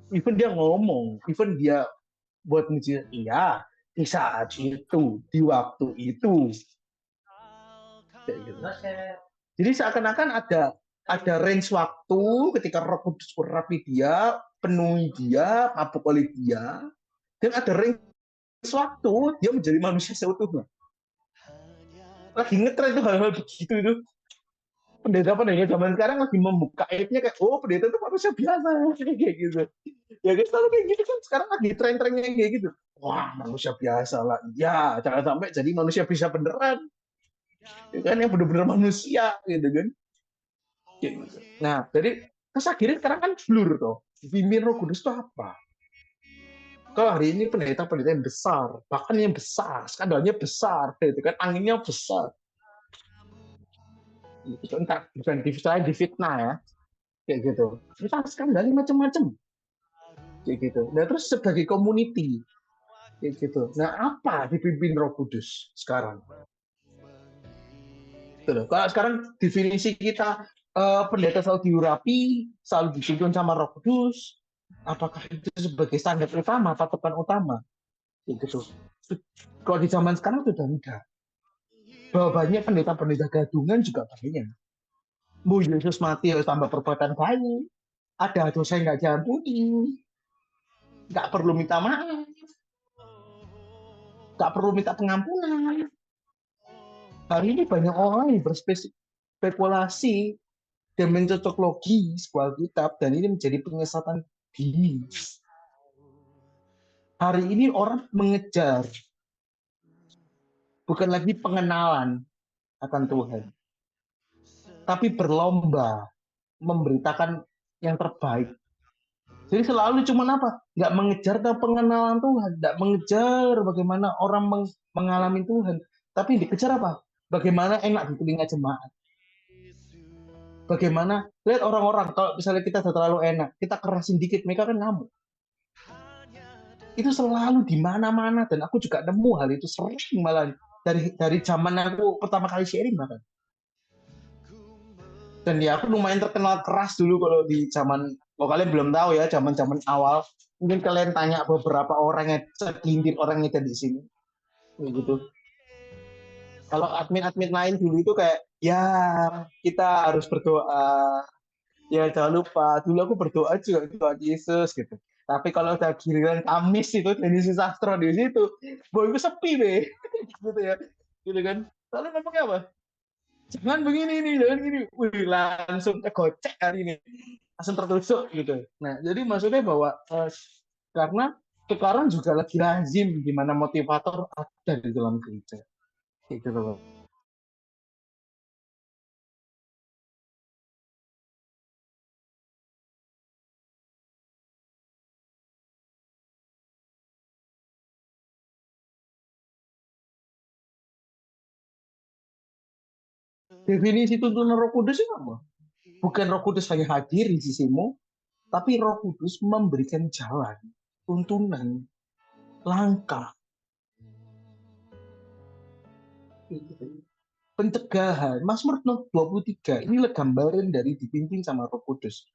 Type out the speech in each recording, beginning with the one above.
Even dia ngomong, even dia buat muji, iya di saat itu, di waktu itu, kayak gitu. Jadi seakan-akan ada range waktu ketika Roh Kudus urapi dia, penuhi dia, mabuk oleh dia, dan ada range waktu dia menjadi manusia seutuhnya. Lagi ngetren tuh hal-hal begitu itu. Pendeta-pendeta zaman sekarang lagi membuka aibnya kayak, oh pendeta itu manusia biasa kayak gitu. Ya kan selalu kayak gitu kan sekarang lagi tren-trennya kayak gitu. Wah manusia biasa lah. Ya jangan sampai jadi manusia bisa beneran. Ya kan yang bener-bener manusia gitu kan. Kayak gitu. Nah jadi terus akhirnya sekarang kan blur tuh. Pimpin Roh Kudus itu apa? Kalau hari ini pendeta-pendeta yang besar, bahkan yang besar, skandalnya besar, gitu kan, anginnya besar, gitu kan, bukan di fitnah ya, kayak gitu. Kita skandalnya macam-macam, kayak gitu. Nah terus sebagai community, kayak gitu. Nah apa dipimpin Roh Kudus sekarang? Tuh, kalau sekarang definisi kita pendeta selalu diurapi, selalu dituntun sama Roh Kudus, apakah itu sebagai standar utama, patokan utama, kayak gitu. Kalau di zaman sekarang sudah enggak. Bahwa banyak pendeta-pendeta gadungan juga banyak. Bu Yesus mati harus tambah perbuatan baik. Ada dosa yang nggak diampuni, nggak perlu minta maaf, nggak perlu minta pengampunan. Hari ini banyak orang yang berspekulasi dan mencocok logi sebuah kitab dan ini menjadi penyesatan dini. Hari ini orang mengejar bukan lagi pengenalan akan Tuhan, tapi berlomba memberitakan yang terbaik. Jadi selalu cuma apa? Nggak mengejar pengenalan Tuhan, nggak mengejar bagaimana orang mengalami Tuhan, tapi dikejar apa? Bagaimana enak di telinga jemaat. Bagaimana lihat orang-orang kalau misalnya kita sudah terlalu enak, kita kerasin dikit, mereka kan ngamuk. Itu selalu di mana-mana dan aku juga nemu hal itu sering malah dari zaman aku pertama kali sharing bahkan. Dan ya aku lumayan terkenal keras dulu kalau di zaman, kalau kalian belum tahu ya, zaman-zaman awal. Mungkin kalian tanya beberapa orang yang segelintir orang yang ada di sini, gitu. Kalau admin-admin lain dulu itu kayak, ya kita harus berdoa, ya jangan lupa. Dulu aku berdoa juga doa Yesus gitu. Tapi kalau udah giliran Kamis itu Denny Sastro di situ, boy itu sepi deh, gitu ya, gitu kan. Lalu ngomongnya apa? Jangan begini nih, jangan gini. Wih, langsung kegocek hari ini, langsung tertusuk gitu. Nah, jadi maksudnya bahwa karena sekarang juga lagi lazim di mana motivator ada di dalam gereja. Gitu loh. Definisi tuntunan Roh Kudus itu apa? Bukan Roh Kudus hanya hadir di sisimu, tapi Roh Kudus memberikan jalan, tuntunan, langkah, gitu. Pencegahan. Mazmur 23 ini gambaran dari dipimpin sama Roh Kudus.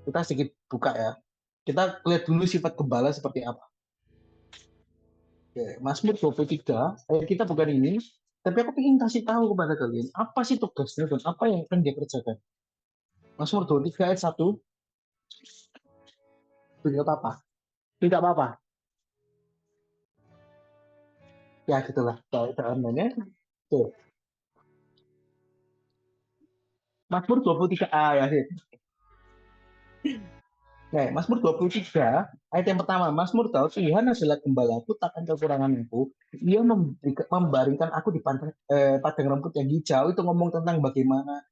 Kita sedikit buka ya. Kita lihat dulu sifat gembala seperti apa. Oke, Mazmur 23, kita bukan ini, tapi aku ingin kasih tahu kepada kalian, apa sih tugasnya dan apa yang akan dia kerjakan. Mazmur 23 ayat 1, tidak apa-apa. Tidak apa-apa. Ya, gitulah. Namanya. Tuh. Mazmur 23 ayat. Nah, Mazmur 23 ayat yang pertama. Mazmur tahu Tuhan adalah gembalaku, takkan kekurangan aku. Dia membaringkan aku di padang rumput yang hijau. Itu ngomong tentang bagaimana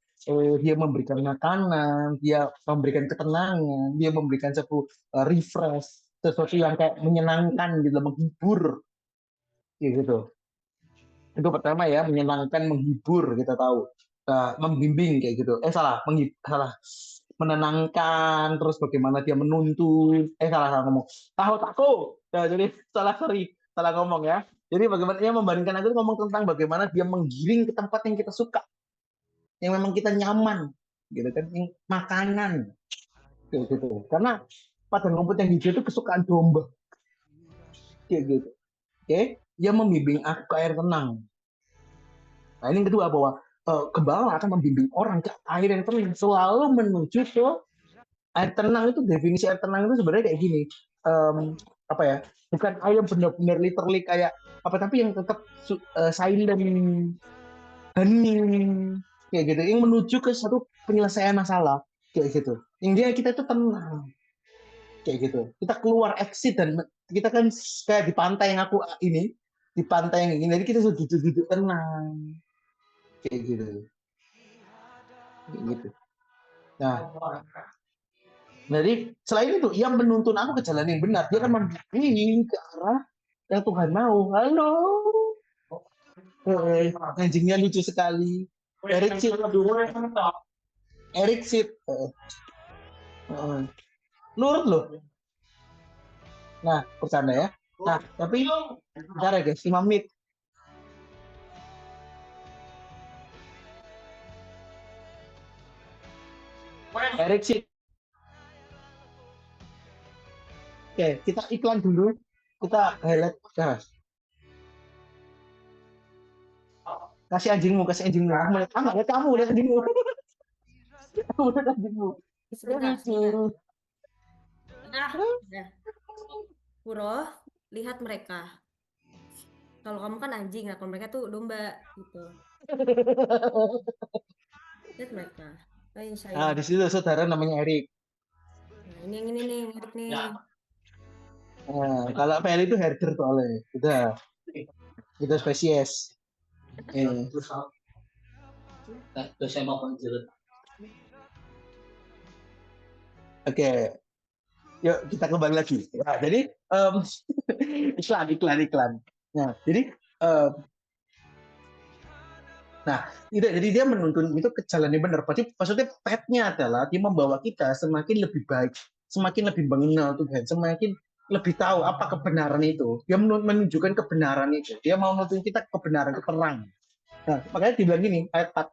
dia memberikan makanan, dia memberikan ketenangan, dia memberikan sesuatu refresh, sesuatu yang kayak menyenangkan gitu, menghibur gitu. Itu pertama ya, menyenangkan, menghibur, kita tahu. Membimbing kayak gitu. Salah. Menenangkan, terus bagaimana dia menuntun. Salah ngomong. Tahu takut. Ya, jadi salah ngomong ya. Jadi bagaimana dia membandingkan itu ngomong tentang bagaimana dia menggiring ke tempat yang kita suka, yang memang kita nyaman, gitu kan, yang makanan, gitu. Karena padang rumput yang hijau itu kesukaan domba. Kayak gitu. Oke, dia membimbing aku ke air tenang. Nah, ini yang kedua bahwa gembala akan membimbing orang ke air yang tenang, selalu menuju ke air tenang. Itu definisi air tenang itu sebenarnya kayak gini. Apa ya? Bukan air yang benar-benar literally kayak apa, tapi yang tetap silent, hening, kayak gitu. Yang menuju ke satu penyelesaian masalah, kayak gitu. Yang dia kita itu tenang, kayak gitu. Kita keluar exit dan kita kan kayak di pantai yang aku ini, di pantai yang ini, jadi kita sudah duduk-duduk tenang, kayak gitu, kayak gitu. Nah, jadi selain itu, yang menuntun aku ke jalan yang benar, dia akan membimbing ke arah yang Tuhan mau. Halo, anjingnya lucu sekali. Eric Sip, Eric Sip, nurut loh. Nah, bercanda ya. Nah, tapi bentar ya guys, 5 menit. Eric Sip. Oke, kita iklan dulu. Kita highlight. Nah, kasih anjingmu, kasih anjingmu. Aku lihat, lihat kamu, lihat anjingmu. Aku lihat anjingmu. Sebentar, sebentar. Udah. Puro, lihat mereka. Kalau kamu kan anjing, nah kalau mereka tuh domba gitu. Lihat mereka. Ayo Nah, sayang. di situ saudara namanya Eric. Nah, ini yang ini nih, Erik nih. Nah, kalau Feli itu herder soalnya. Kita spesies. Terus saya mau lanjut. Oke, yuk kita kembali lagi. Nah, jadi iklan. Nah, jadi um, nah, jadi dia menuntun itu ke jalan yang benar. Berarti maksudnya petnya adalah dia membawa kita semakin lebih baik, semakin lebih mengenal Tuhan, semakin lebih tahu apa kebenaran itu. Dia menunjukkan kebenaran itu. Dia mau menuntun kita ke kebenaran, ke terang. Nah, makanya dibilang gini, ayat 4.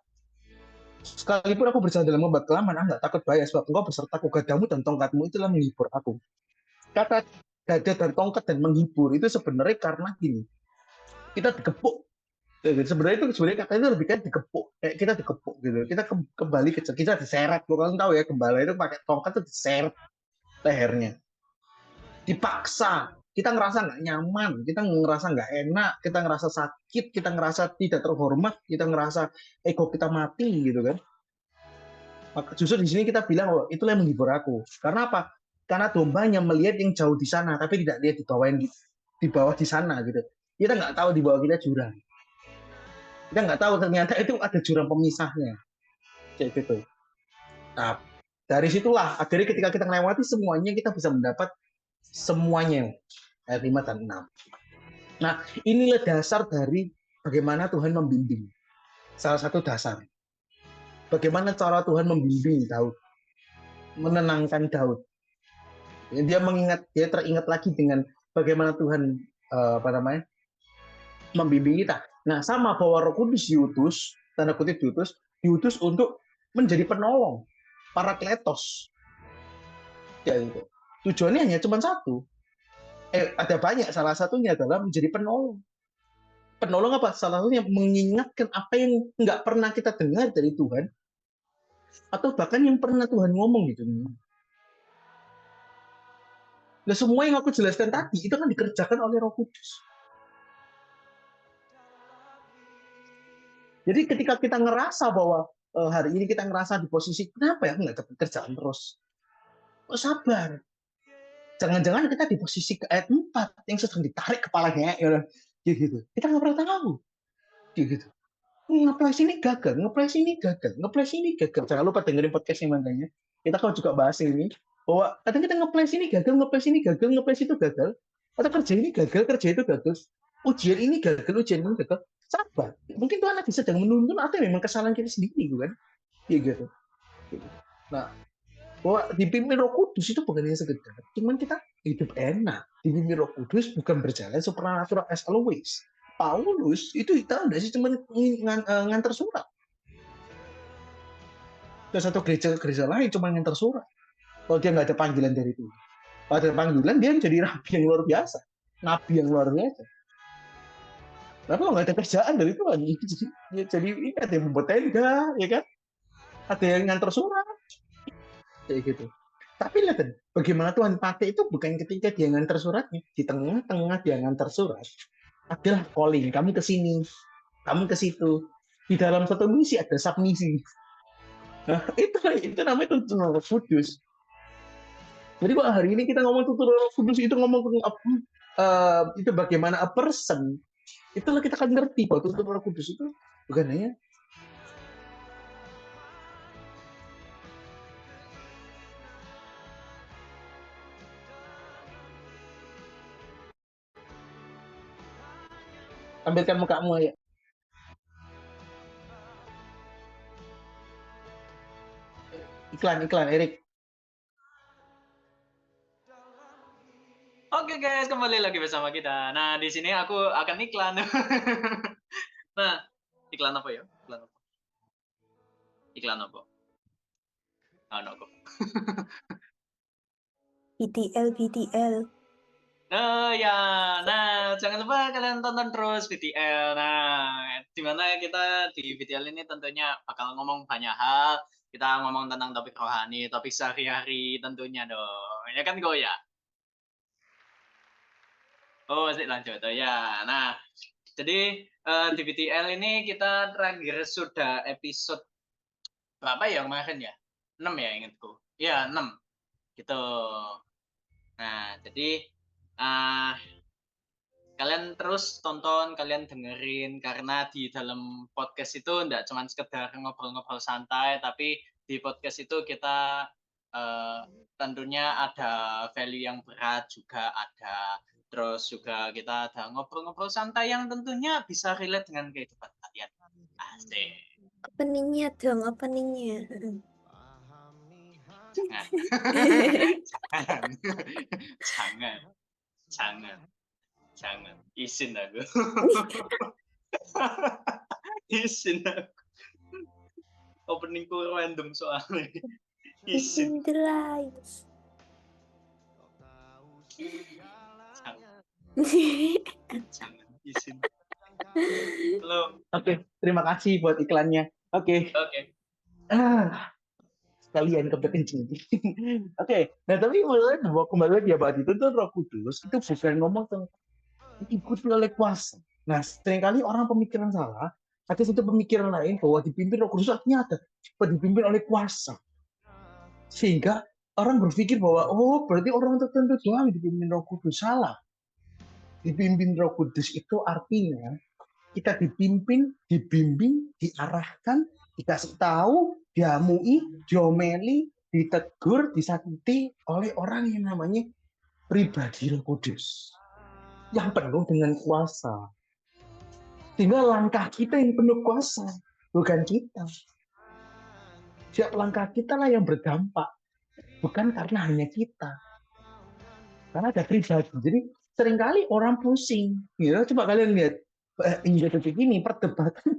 Sekalipun aku berjalan dalam ombak kelaman, enggak takut bahaya, sebab engkau besertaku, gadamu dan tongkatmu itulah menghibur aku. Kata gada dan tongkat dan menghibur itu sebenarnya karena gini, kita dikepuk. Sebenarnya itu sebenarnya katanya itu lebih kan dikepuk, kayak kita dikepuk gitu. Kita kembali ke kita diseret. Kalian tahu ya, gembala itu pakai tongkat itu diseret lehernya, dipaksa. Kita ngerasa nggak nyaman, kita ngerasa nggak enak, kita ngerasa sakit, kita ngerasa tidak terhormat, kita ngerasa ego kita mati gitu kan. Maka justru di sini kita bilang, oh itulah yang menghibur aku. Karena apa? Karena dombanya melihat yang jauh di sana, tapi tidak lihat di bawah di sana gitu. Kita nggak tahu di bawah kita jurang. Kita nggak tahu ternyata itu ada jurang pemisahnya, kayak gitu. Nah, dari situlah akhirnya ketika kita melewati semuanya, kita bisa mendapat semuanya, ayat 5 dan 6. Nah, inilah dasar dari bagaimana Tuhan membimbing. Salah satu dasar. Bagaimana cara Tuhan membimbing Daud, menenangkan Daud. Dia teringat lagi dengan bagaimana Tuhan apa namanya membimbing kita. Nah, sama bahwa Roh Kudus diutus, tanda kutip diutus untuk menjadi penolong, parakletos. Ya, itu. Tujuannya hanya cuma satu. Ada banyak, salah satunya adalah menjadi penolong. Penolong apa? Salah satunya mengingatkan apa yang nggak pernah kita dengar dari Tuhan, atau bahkan yang pernah Tuhan ngomong gitu. Nah, semua yang aku jelaskan tadi itu kan dikerjakan oleh Roh Kudus. Jadi ketika kita ngerasa bahwa hari ini kita ngerasa di posisi, kenapa ya aku nggak dapat kerjaan terus? Oh, sabar. Jangan-jangan kita di posisi ke ayat 4 yang sedang ditarik kepalanya. Ya, gitu. Kita nggak pernah tahu. Gitu. Ngeplay sini gagal, ngeplay sini gagal, ngeplay sini gagal. Jangan lupa dengerin podcast yang makanya. Kita kalau juga bahas ini, bahwa kadang kita ngeplay sini gagal, ngeplay sini gagal, ngeplay situ gagal. Atau kerja ini gagal, kerja itu gagal. Ujian ini gagal, ujian ini gagal. Sabar. Mungkin Tuhan lagi sedang menuntun atau memang kesalahan kita sendiri, kan? Gitu. Nah, bahwa dipimpin Roh Kudus itu bukan hanya sekedar, cuman kita hidup enak. Dipimpin Roh Kudus bukan berjalan supernatural as always. Paulus itu tahu nggak sih, cuman ngantar surat ke satu gereja lain, cuma ngantar surat. Kalau dia nggak ada panggilan dari itu. pada panggilan dia jadi nabi yang luar biasa, nabi yang luar biasa. Tapi kalau nggak ada kerjaan dari Tuhan, jadi ini ada yang membuat tenda, ya kan? Ada yang ngantar surat, kayak gitu. Tapi lihat, bagaimana Tuhan pakai itu bukan ketika dia ngantar suratnya, di tengah-tengah dia ngantar surat, adalah calling, kamu ke sini, kamu ke situ. Di dalam satu misi ada submisi. Nah, itu namanya tuntunan Roh Kudus. Jadi kalau hari ini kita ngomong tuntunan Roh Kudus, itu ngomong tentang itu bagaimana a person, itulah kita akan ngerti bahwa tuntunan Roh Kudus itu bukan hanya tampilkan mukamu ya. Iklan Erik. Oke guys, kembali lagi bersama kita. Nah, di sini aku akan iklan. Nah, iklan apa ya? Iklan apa? Oh, no, BTL. Nah, ya. Nah, jangan lupa kalian tonton terus VTL. Nah, dimana kita di VTL ini tentunya bakal ngomong banyak hal. Kita ngomong tentang topik rohani, topik sehari-hari tentunya dong. Ya kan, Go ya? Oh, masih lanjut. Oh, ya. Nah, jadi di VTL ini kita terakhir sudah episode berapa ya kemarin ya? 6 ya ingatku. Iya, 6. Gitu. Nah, jadi kalian terus tonton, kalian dengerin, karena di dalam podcast itu enggak cuma sekedar ngobrol-ngobrol santai, tapi di podcast itu kita tentunya ada value yang berat juga ada. Terus juga kita ada ngobrol-ngobrol santai yang tentunya bisa relate dengan kehidupan kalian. Asik. Openingnya dong, openingnya. Jangan. Izin aku. Izin aku. Openingku random soalnya. Izin. Jangan. Izin. Halo. Oke, terima kasih buat iklannya. Oke. Sekalian kepencing. Oke, nah tapi kembali lagi ya Pak, itu tuh Roh Kudus itu bukan ngomong tentang diikuti oleh kuasa. Nah, seringkali orang pemikiran salah, ada satu pemikiran lain bahwa dipimpin Roh Kudus artinya ada dipimpin oleh kuasa. Sehingga orang berpikir bahwa oh berarti orang tertentu doang dipimpin Roh Kudus. Salah. Dipimpin Roh Kudus itu artinya kita dipimpin, dibimbing, diarahkan, dikasih tahu, diamui, diomeli, ditegur, disakiti oleh orang yang namanya pribadi Roh Kudus yang penuh dengan kuasa. Sehingga langkah kita yang penuh kuasa, bukan kita. Setiap langkah kita lah yang berdampak, bukan karena hanya kita. Karena ada pribadi. Jadi seringkali orang pusing. Ya, coba kalian lihat hingga detik ini perdebatan,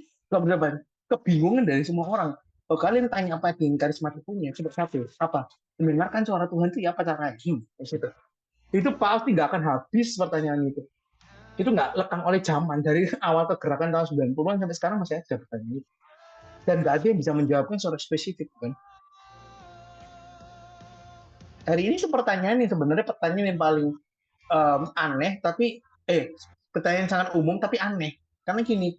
kebingungan dari semua orang. Kalau kalian tanya apa yang karismatik punya, coba satu, apa? Mendengarkan suara Tuhan itu ya apa caranya? Itu pasti nggak akan habis pertanyaan itu. Itu nggak lekang oleh zaman dari awal kegerakan tahun 90-an sampai sekarang masih ada pertanyaan itu. Dan nggak ada yang bisa menjawabnya secara spesifik kan. Hari ini pertanyaan yang sebenarnya pertanyaan yang paling aneh, tapi pertanyaan sangat umum tapi aneh. Karena gini,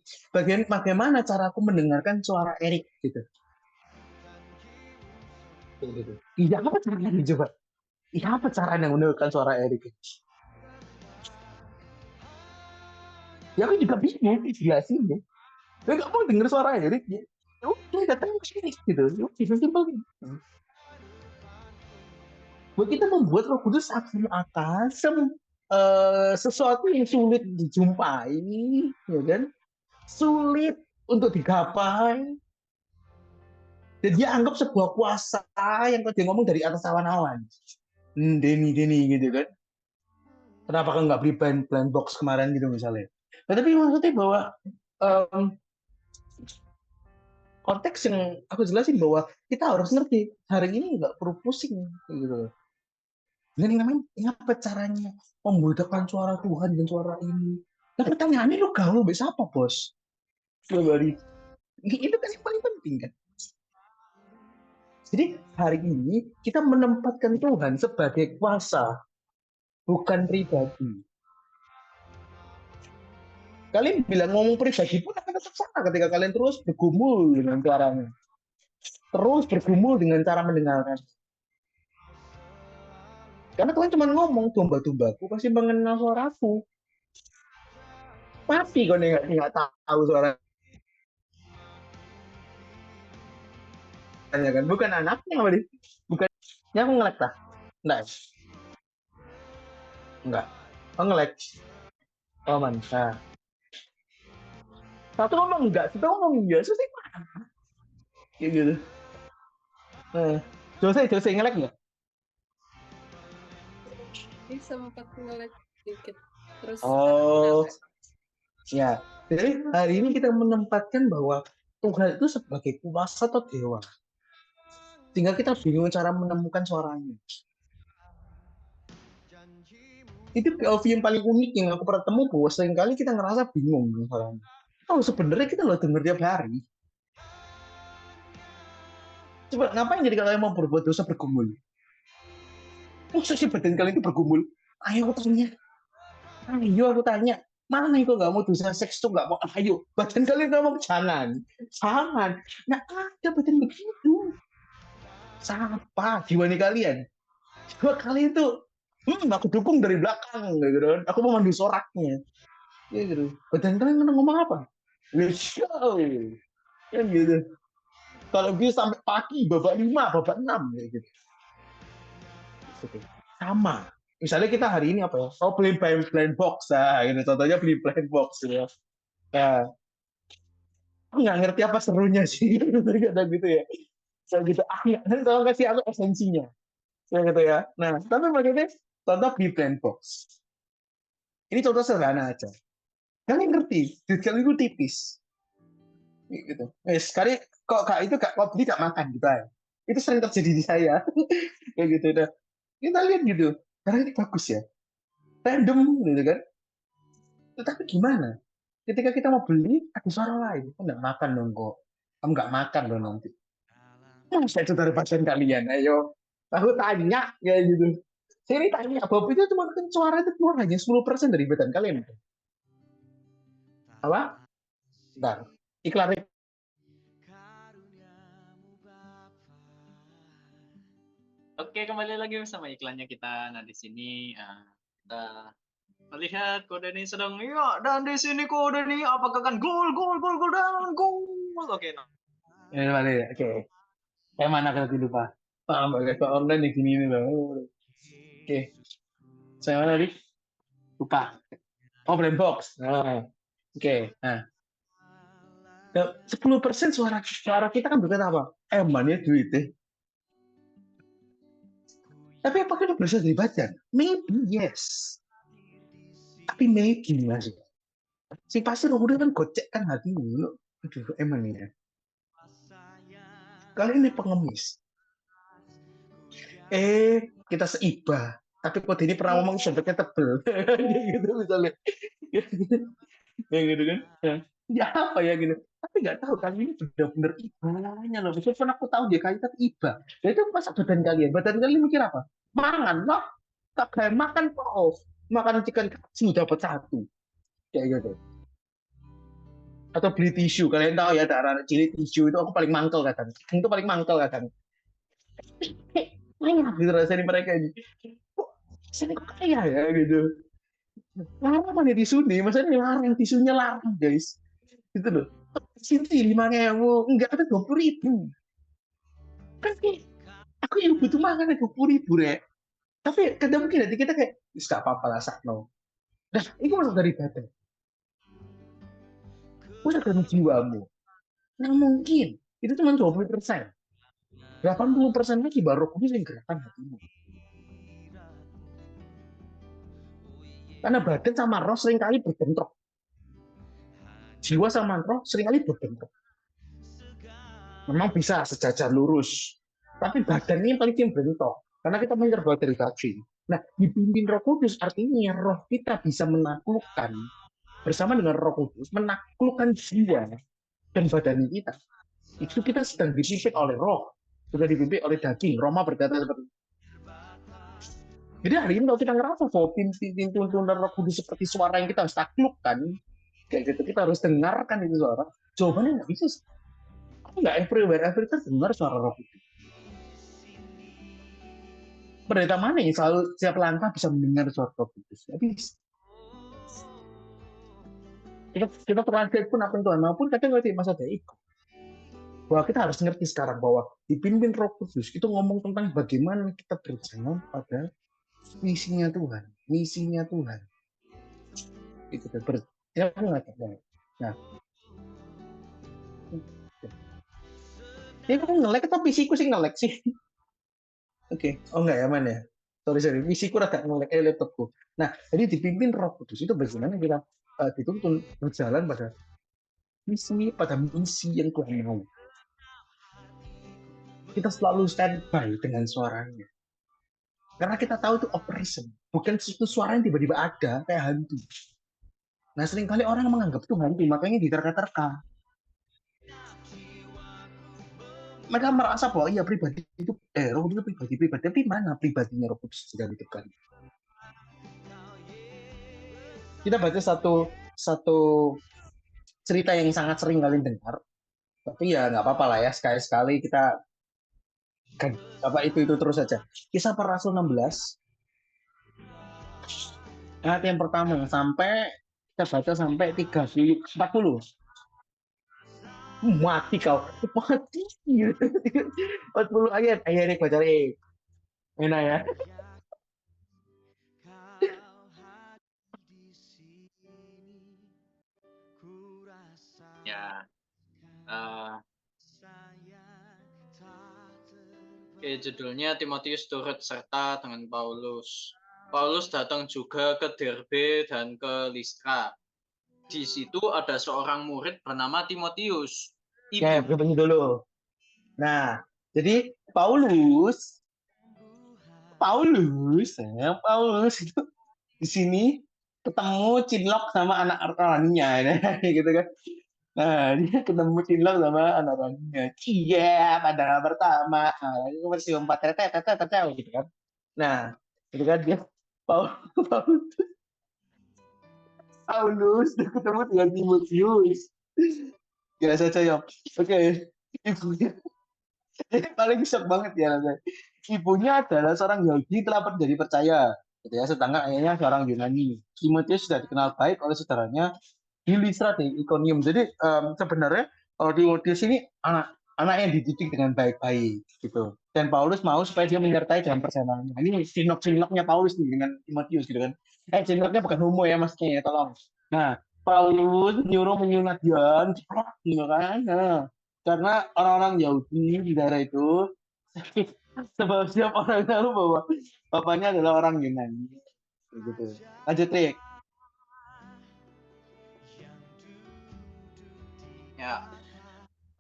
bagaimana cara aku mendengarkan suara Erik gitu. Iya, apa caranya coba? Iya, apa caranya mendengarkan suara Erik? Ya aku juga bingung jelasin ya. Saya nggak mau dengar suara Erik ya. Udah datang ke sini gitu. Udah simpel gitu. Buat kita membuat Roh Kudus akan sesuatu yang sulit dijumpai, ya kan? Sulit untuk digapai. Dan dia anggap sebuah kuasa yang dia ngomong dari atas awan-awan. Denny gitu kan. Kenapa kan nggak beli blind box kemarin gitu misalnya. Nah, tapi maksudnya bahwa konteks yang aku jelasin bahwa kita harus ngerti hari ini nggak perlu pusing gitu. dengan yang namanya apa caranya membedakan suara Tuhan dan suara ini. Nah pertanyaannya lu gaul bisa apa bos? Itu kan yang paling penting kan. Jadi hari ini kita menempatkan Tuhan sebagai kuasa, bukan pribadi. Kalian bilang ngomong pribadi pun akan tetap salah ketika kalian terus bergumul dengan suaranya. Terus bergumul dengan cara mendengarkan. Karena Tuhan cuma ngomong, domba-dombaku pasti mengenal suaraku. Tapi kau nggak tahu suaranya kan? Bukan anaknya, apa nih? Bukan. Ya aku ngelek tak? Enggak. Oh ngelek. Oh mantap. Satu ngomong enggak, satu ngomong iya. Susah mana? Kayak gitu. Jose ngelek nggak? Sempat ngelek dikit. Terus Oh, ya. Jadi hari ini kita menempatkan bahwa Tuhan itu sebagai kuasa atau dewa. Tinggal kita bingung cara menemukan suaranya. Itu POV yang paling unik yang aku pernah temu, bahwa seringkali kita ngerasa bingung dengan suaranya. Oh, sebenarnya kita loh denger tiap hari. Coba ngapain jadi kalau mau berbuat dosa bergumul? Masa sih badan kalian itu bergumul? Ayo aku tanya. Mana itu nggak mau dosa seks tuh nggak mau? Ayo, badan kalian ngomong jangan. Nggak ada badan begitu. Siapa jiwa nih kalian? Jiwa kalian tuh, aku dukung dari belakang, gitu kan? Aku mau mandu soraknya, gitu. Badan kalian ngomong apa? Let's go, kan gitu. Kalau bisa sampai pagi, babak 5, babak 6, kayak gitu. Sama. Misalnya kita hari ini apa ya? Oh, beli blind box, gitu. Contohnya beli blind box, ya. Ya, aku nggak ngerti apa serunya sih, kadang gitu ya. Kayak gitu. Nanti tolong kasih aku esensinya, kayak gitu ya. Nah, tapi maksudnya, contoh beli blind box. Ini contoh sederhana aja. Kalian ngerti, duit kalian itu tipis. Gitu. Sekali kok kak itu kak beli gak makan gitu ya. Itu sering terjadi di saya. Kayak gitu. Nah, kita lihat gitu. Karena ini bagus ya. Random gitu kan. Tetapi gimana? Ketika kita mau beli, ada suara lain. Kamu nggak makan dong kok. Kamu nggak makan dong nanti. Masa itu dari pasien kalian? Ayo. Aku tanya kayak gitu. Saya ini tanya, Bob itu cuma kan suara itu keluar hanya 10% dari badan kalian. Apa? Bentar. Iklan. Oke, kembali lagi bersama iklannya kita. Nah, di sini kita melihat kode ini sedang dan di sini kode ini apakah kan gol dan gol. Oke, no. Oke. Kayak mana kalau lupa? Pakai online di sini nih bang. Oke. Saya mana tadi? Lupa. Oh, blind box. Nah. Oke. Nah. 10% suara kita kan berkata apa? Emang ya duit deh. Tapi apakah itu berasal dari badan? Maybe yes. Tapi maybe masih. Si pasir udah kan gocek kan hati dulu. Aduh, emang ya. Kali ini pengemis. Kita seibah. Tapi kok ini pernah ngomong sempetnya tebel. Gitu misalnya. Ya gitu kan. Ya apa ya gitu. Tapi nggak tahu kali ini benar-benar ibanya loh. Meskipun aku tahu dia kali tapi iba. Dan itu pas badan kalian. Badan kalian mikir apa? Mangan loh. Tak kayak makan off. Makan chicken katsu dapat 1. Kayak gitu. Atau beli tisu. Kalian tahu ya, anak cilik tisu itu aku paling mangkel kadang. Itu paling mangkel kadang. Kaya gitu rasanya mereka ini. Kok sini kok kaya ya gitu. Larang mana tisu nih? Maksudnya larang, tisunya larang guys. Gitu loh. Sini 5.000, enggak ada 20.000. Kan aku yang butuh makan 20.000 rek. Tapi kadang mungkin nanti kita kayak, gak apa-apa lah sakno. Nah, itu masuk dari badan. Masuk dari jiwamu. Nah mungkin itu cuma 20%. 80% lagi baru kudus yang gerakan hatimu. Karena badan sama roh seringkali berbentrok. Jiwa sama roh seringkali berbentrok. Memang bisa sejajar lurus, tapi badan ini paling berbentrok. Karena kita terbuat dari daging. Nah, dipimpin Roh Kudus artinya roh kita bisa menaklukkan bersama dengan Roh Kudus, menaklukkan jiwa dan badan kita. Itu kita sedang dipimpin oleh roh, sudah dipimpin oleh daging. Roma berkata seperti itu. Jadi hari ini kalau kita ngerasa bahwa tuntunan Roh Kudus seperti suara yang kita harus taklukkan, kayak gitu kita harus dengarkan itu suara. Jawabannya nggak bisa. Aku nggak everywhere dengar suara Roh Kudus. Pendeta mana yang selalu setiap langkah bisa mendengar suara Roh Kudus? Nggak bisa. Kita translate pun apa yang Tuhan maupun kadang ngerti masa ada ikut. Bahwa kita harus ngerti sekarang bahwa dipimpin Roh Kudus itu ngomong tentang bagaimana kita berjalan pada misinya Tuhan, misinya Tuhan. Itu berjalan. Nah, ini aku nge-lag atau PC-ku sih nge-lag sih? Oke. Oh enggak ya, man ya? Sorry. PC-ku agak nge-lag laptopku. Nah, jadi dipimpin Roh Kudus itu bagaimana kita dituntun berjalan pada misi yang Tuhan mau. Kita selalu standby dengan suaranya. Karena kita tahu itu operation. Bukan itu suara yang tiba-tiba ada, kayak hantu. Nah, seringkali orang menganggap itu hantu, makanya diterka-terka. Mereka merasa bahwa iya pribadi itu, Roh Kudus itu pribadi. Tapi mana pribadinya Roh Kudus sedang ditekan? Kita baca satu cerita yang sangat sering kalian dengar. Tapi ya nggak apa-apa lah ya, sekali-sekali kita kan apa itu terus saja. Kisah Para Rasul 16 ayat yang pertama sampai kita baca sampai 40. Mati kau. Mati. 40 ayat. Ayo nih baca nih. Enak ya. Ya. Oke, judulnya Timotius turut serta dengan Paulus. Paulus datang juga ke Derbe dan ke Listra. Di situ ada seorang murid bernama Timotius. Ya, bertemu dulu. Nah, jadi Paulus itu di sini ketemu cinlok sama anak raninya, gitu kan? Nah, dia ketemu cinlok sama anak raninya. Iya, pandangan pertama. Nah, itu versi 4 gitu kan? Nah, itu kan dia Paulus udah ketemu dengan Timotius. Ya saja ya. Oke. Ibunya paling shock banget ya. Ibunya adalah seorang Yahudi telah menjadi percaya. Gitu ya, sedangkan ayahnya seorang Yunani. Timotius sudah dikenal baik oleh saudaranya di Listra di Iconium. Jadi sebenarnya Timotius ini anak yang dididik dengan baik-baik gitu. Dan Paulus mau supaya dia menyertai dalam perjalanannya. Ini sinok-sinoknya Paulus nih dengan Timotius gitu kan. Sinoknya bukan homo ya maksudnya ya, tolong. Nah, Paulus nyuruh menyunat gitu kan. Nah, karena orang-orang Yahudi di daerah itu sebab setiap orang tahu bahwa bapaknya adalah orang Yunani. Gitu. Lanjut, Trik. Ya.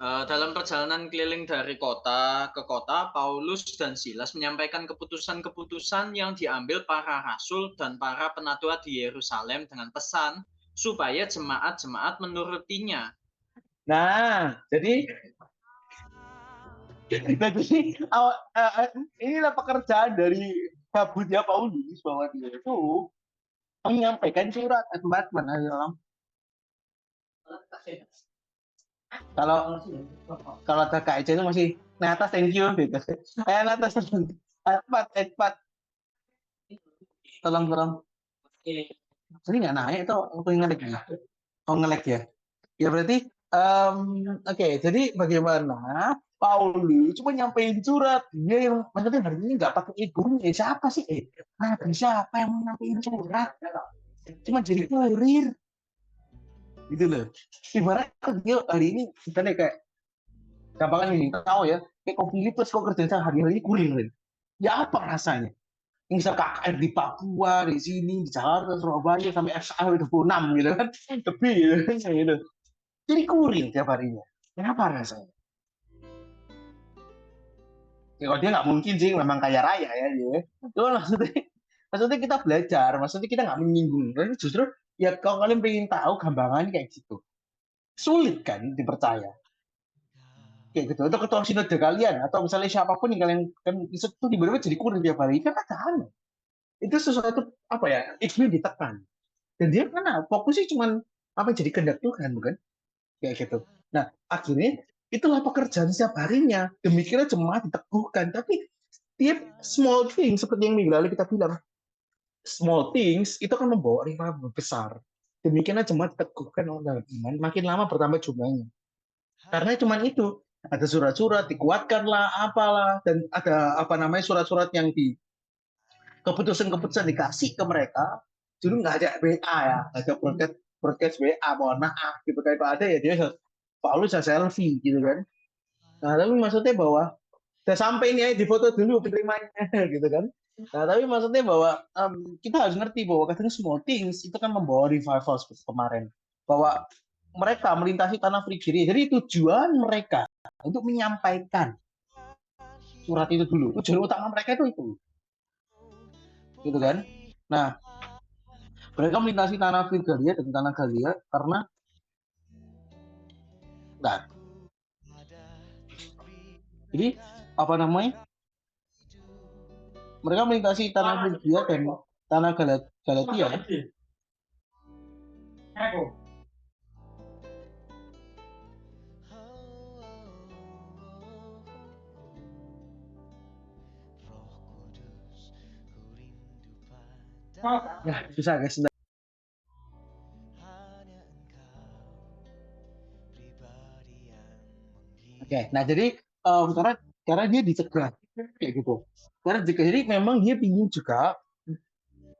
Dalam perjalanan keliling dari kota ke kota, Paulus dan Silas menyampaikan keputusan-keputusan yang diambil para rasul dan para penatua di Yerusalem dengan pesan supaya jemaat-jemaat menurutinya. Nah, jadi inilah pekerjaan dari kabutnya Paulus bahwa dia itu menyampaikan surat Batman kalau ada KIC itu masih nah atas thank you gitu. Atas Pat tolong ini nggak naik itu aku ngelek ya. Oh ngelek ya. Ya berarti oke, jadi bagaimana Paulus cuma nyampein surat, dia yang maksudnya hari ini nggak pakai egonya, siapa sih? Siapa yang mau nyampein surat? Cuma jadi kurir, gitu loh. Ibarat dia hari ini misalnya kayak gampang ini tahu ya, kayak kopi plus kok kerjanya hari-hari kurir, ya apa rasanya? Yang bisa KKR di Papua, di sini, di Jakarta, Surabaya sampai FA 26 gitu kan, lebih gitu. Jadi kurir tiap harinya. Kenapa rasanya? Ya, kalau dia nggak mungkin sih, memang kaya raya ya dia. Itu maksudnya Maksudnya kita belajar, maksudnya kita nggak menyinggung. Tapi justru ya kalau kalian pengen tahu gambarannya kayak gitu, sulit kan dipercaya kayak gitu. Atau ketua sinode kalian atau misalnya siapapun yang kalian kan itu tiba-tiba jadi kurir tiap hari itu kan aneh. Itu sesuatu apa ya? Ego yang ditekan. Dan dia kan fokusnya cuma apa jadi kehendak Tuhan bukan? Kayak gitu. Nah, akhirnya itulah pekerjaan setiap harinya. Demikianlah jemaat diteguhkan. Tapi tiap small thing seperti yang minggu lalu kita bilang, small things itu akan membawa revival besar. Demikianlah jemaat diteguhkan oleh dalam iman. Makin lama bertambah jumlahnya. Karena cuma itu. Ada surat-surat, dikuatkanlah, apalah. Dan ada apa namanya surat-surat yang di keputusan-keputusan dikasih ke mereka. Dulu nggak ada WA ya. Ada broadcast WA, mohon maaf. Gitu. Kayak kalau ada ya dia Paulus saya selfie gitu kan. Nah, tapi maksudnya bahwa udah sampai ini di foto dulu penerimanya gitu kan. Nah, tapi maksudnya bahwa kita harus ngerti bahwa kadang small things itu kan membawa revival seperti kemarin. Bahwa mereka melintasi tanah Frigiria. Jadi tujuan mereka untuk menyampaikan surat itu dulu. Tujuan utama mereka itu. Gitu kan. Nah, mereka melintasi tanah Frigiria dan tanah Galia karena enggak. Jadi apa namanya? Mereka melintasi tanah Frigia dan tanah Galatia. Ya, susah guys. Oke, nah jadi karena dia dicegah kayak gitu. Karena jadi memang dia pingin juga.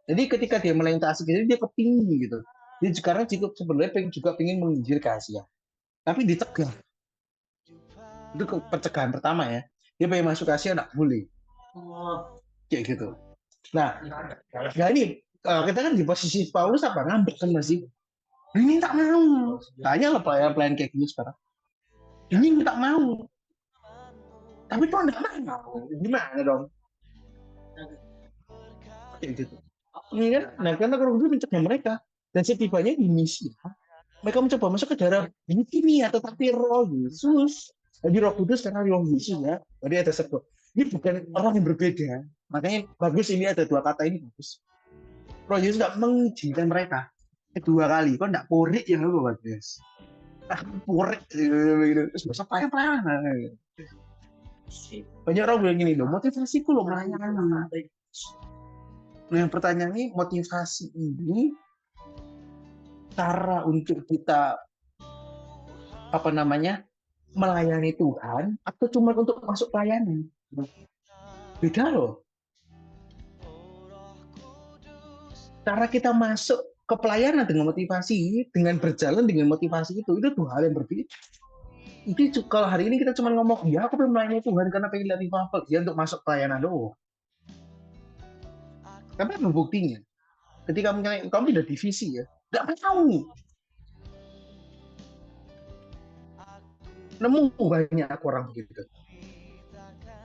Jadi ketika dia melintasi, jadi dia kepingin gitu. Dia sekarang cukup sebenarnya juga pingin menginjil ke Asia, tapi dicegah. Itu pencegahan pertama ya. Dia pengen masuk ke Asia nggak boleh. Kayak gitu. Nah ini kita kan di posisi Paulus apa ngambek kan masih. Ini tak mau. Tanya lah pelayan-pelayan kayak gini sekarang. Ini tak mau. Tapi tuh nggak mau. Gimana dong? Kayak gitu. Ini kan, nah karena kalau dulu mencegah mereka dan setibanya di Misia, mereka mencoba masuk ke daerah ini tetapi Roh Yesus, jadi Roh Kudus karena Roh Yesus ya, jadi ada sebut. Ini bukan orang yang berbeda, makanya bagus ini ada dua kata ini bagus. Roh Yesus nggak mengizinkan mereka kedua kali, kok nggak porik yang lu bagus. Porik gitu, terus besok payah. Banyak orang bilang gini loh, motivasiku loh melayani. Nah, yang pertanyaan ini motivasi ini cara untuk kita apa namanya melayani Tuhan atau cuma untuk masuk pelayanan? Beda loh. Cara kita masuk ke pelayanan dengan motivasi, dengan berjalan dengan motivasi itu dua hal yang berbeda. Ini kalau hari ini kita cuma ngomong, ya aku pengen melayani Tuhan karena pengen lihat revival, ya untuk masuk pelayanan doang. Tapi apa buktinya? Ketika kamu tidak divisi ya, nggak tahu. Nemu banyak orang begitu.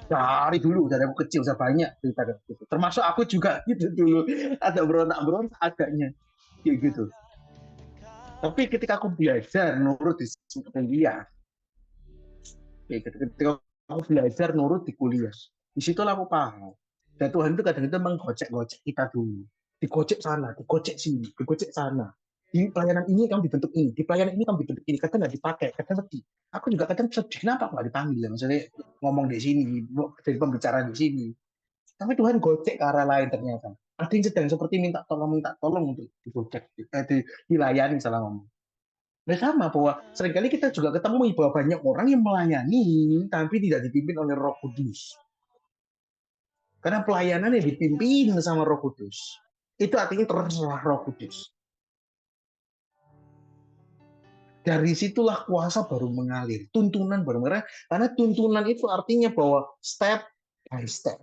Dari dulu, dari aku kecil saya banyak cerita gitu. Termasuk aku juga gitu dulu. Ada berontak-berontak agaknya. Kayak gitu. Tapi ketika aku belajar nurut di kuliah, kayak gitu. Ketika aku belajar nurut di kuliah, di situlah aku paham. Dan Tuhan itu kadang-kadang menggocek-gocek kita dulu. Digocek sana, digocek sini, digocek sana. Di pelayanan ini kamu dibentuk ini, di pelayanan ini kamu dibentuk ini. Kadang nggak dipakai, kadang sedih. Aku juga kadang sedih, kenapa nggak dipanggil ya? Misalnya ngomong di sini, jadi pembicaraan di sini. Tapi Tuhan gocek ke arah lain ternyata. Ada yang sedang seperti minta tolong untuk digocek, dilayani salah ngomong. Nah, sama bahwa seringkali kita juga ketemu bahwa banyak orang yang melayani tapi tidak dipimpin oleh Roh Kudus. Karena pelayanan yang dipimpin sama Roh Kudus. Itu artinya terserah Roh Kudus. Dari situlah kuasa baru mengalir, tuntunan baru mengalir. Karena tuntunan itu artinya bahwa step by step.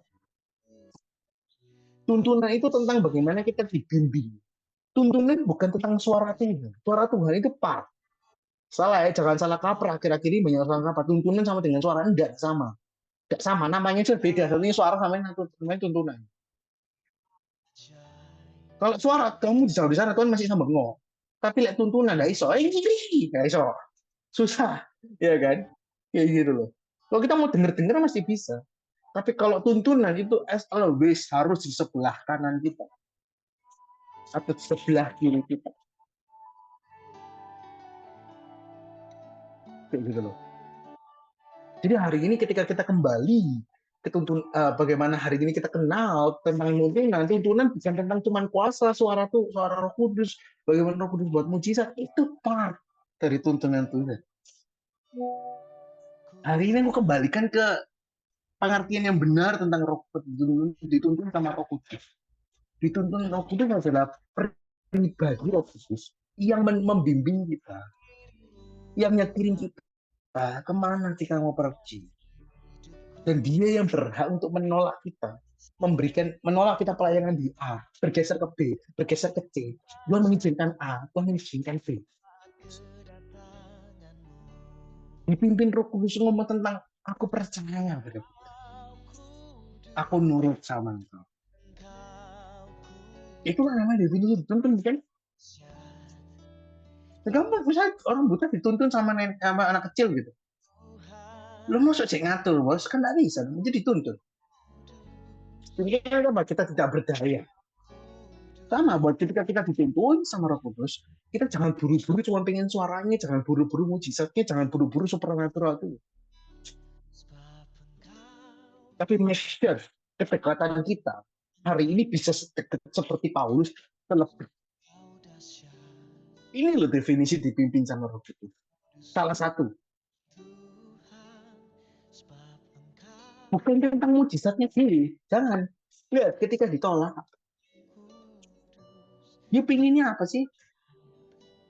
Tuntunan itu tentang bagaimana kita dibimbing. Tuntunan bukan tentang suara Tuhan. Suara Tuhan itu part. Salah ya, jangan salah kaprah. Akhir-akhir ini banyak salah kaprah. Tuntunan sama dengan suara enggak sama. Enggak sama, namanya sudah beda. Satunya suara sama namanya tuntunan. Kalau suara kamu di sana Tuhan masih sama bengok. Tapi lihat tuntunan nggak iso, nggak iso, susah, ya kan? Kayak gitu loh. Kalau kita mau denger masih bisa. Tapi kalau tuntunan itu as always harus di sebelah kanan kita atau di sebelah kiri kita. Kayak gitu loh. Jadi hari ini ketika kita kembali ke bagaimana hari ini kita kenal tentang tuntunan bukan tentang cuman kuasa suara Roh Kudus, bagaimana Roh Kudus buat mujizat, itu part dari tuntunan Tuhan. Hari ini aku kembalikan ke pengertian yang benar tentang Roh Kudus, dituntun sama Roh Kudus. Dituntun Roh Kudus adalah pribadi Roh Kudus yang membimbing kita, yang nyetirin kita kemana kita mau pergi. Dan dia yang berhak untuk menolak kita, menolak kita pelayanan di A, bergeser ke B, bergeser ke C. Tuhan mengizinkan A, Tuhan mengizinkan B. Dipimpin Roh Kudus ngomong tentang aku percaya pada kita. Aku nurut sama engkau. Itu namanya definisi dituntun, kan? Gampang, misalnya orang buta dituntun sama anak kecil gitu. Lu masuk cek ngatur, bos, kan nggak bisa, jadi dituntun. Jadi apa? Kita tidak berdaya. Sama buat ketika kita dituntun sama Roh Kudus, kita jangan buru-buru cuma pengen suaranya, jangan buru-buru mujizatnya, jangan buru-buru supernatural itu. Tapi make sure kedekatan kita hari ini bisa seperti Paulus, terlebih. Ini loh definisi dipimpin sama Roh Kudus. Salah satu. Bukan tentang mujizatnya sih, jangan. Lihat ketika ditolak, dia pinginnya apa sih?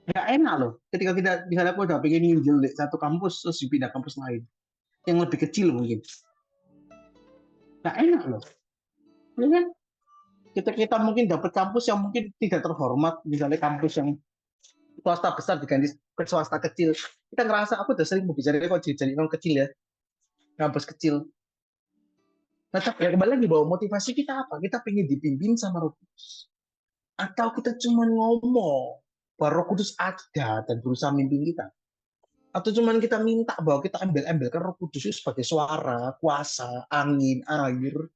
Gak enak loh. Ketika kita misalnya aku udah pengen nginjil di satu kampus terus dipindah kampus lain, yang lebih kecil mungkin. Gak enak loh. Ya kan? Kita mungkin dapat kampus yang mungkin tidak terhormat, misalnya kampus yang swasta besar diganti ke swasta kecil. Kita ngerasa aku udah sering berbicara kok jadi orang kecil ya, kampus kecil. Nah, ya kembali lagi bahwa motivasi kita apa? Kita pengen dipimpin sama Roh Kudus. Atau kita cuma ngomong bahwa Roh Kudus ada dan berusaha mimpin kita. Atau cuma kita minta bahwa kita ambil-ambilkan Roh Kudus itu sebagai suara, kuasa, angin, air.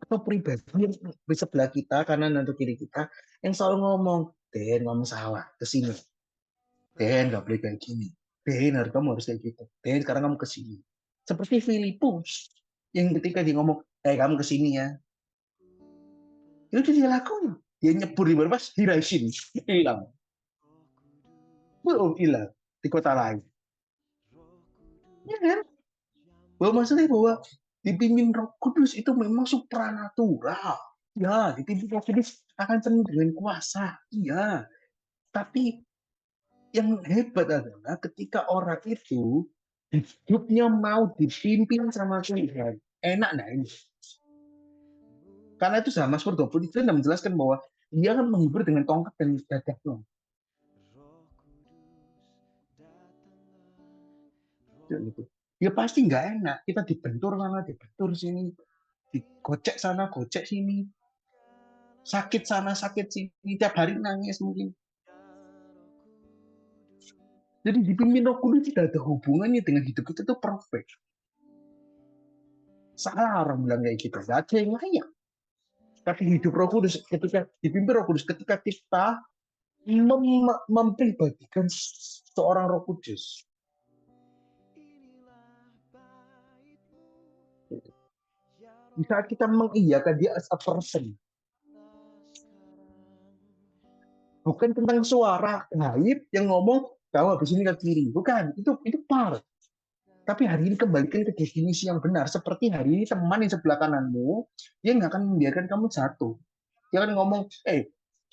Atau pribadi yang di sebelah kita, kanan atau kiri kita, yang selalu ngomong, Den, kamu salah, kesini. Den, nggak boleh kayak gini. Den, kamu harus kayak gitu. Den, sekarang kamu kesini. Seperti Filipus, yang ketika dia ngomong, kamu kesini ya. Itu dia lakuin. Dia nyebur di berbas, diraisin. Hilang. Belum hilang di kota lain. Ya kan? Bahwa maksudnya bahwa dipimpin Roh Kudus itu memang supranatural. Ya, dipimpin Roh Kudus akan penuh dengan kuasa. Iya. Tapi yang hebat adalah ketika orang itu hidupnya mau dipimpin sama Tuhan. Enak nggak ini? Karena itu sama Mazmur 20 itu menjelaskan bahwa dia akan menghibur dengan tongkat dan dadahnya. Gitu. Ya pasti nggak enak. Kita dibentur sana, dibentur sini, digocek sana, gocek sini, sakit sana, sakit sini, tiap hari nangis mungkin. Jadi dipimpin Roh Kudus tidak ada hubungannya dengan hidup kita itu perfect. Salah orang bilang kayak gitu. Gak ada yang layak. Tapi hidup Roh Kudus ketika dipimpin Roh Kudus, ketika kita mempribadikan seorang Roh Kudus. Di saat kita mengiyakan dia as a person. Bukan tentang suara gaib yang ngomong kamu habis ini ke kiri. Bukan, itu part. Tapi hari ini kembalikan ke definisi yang benar. Seperti hari ini teman yang sebelah kananmu, dia nggak akan membiarkan kamu jatuh. Dia akan ngomong,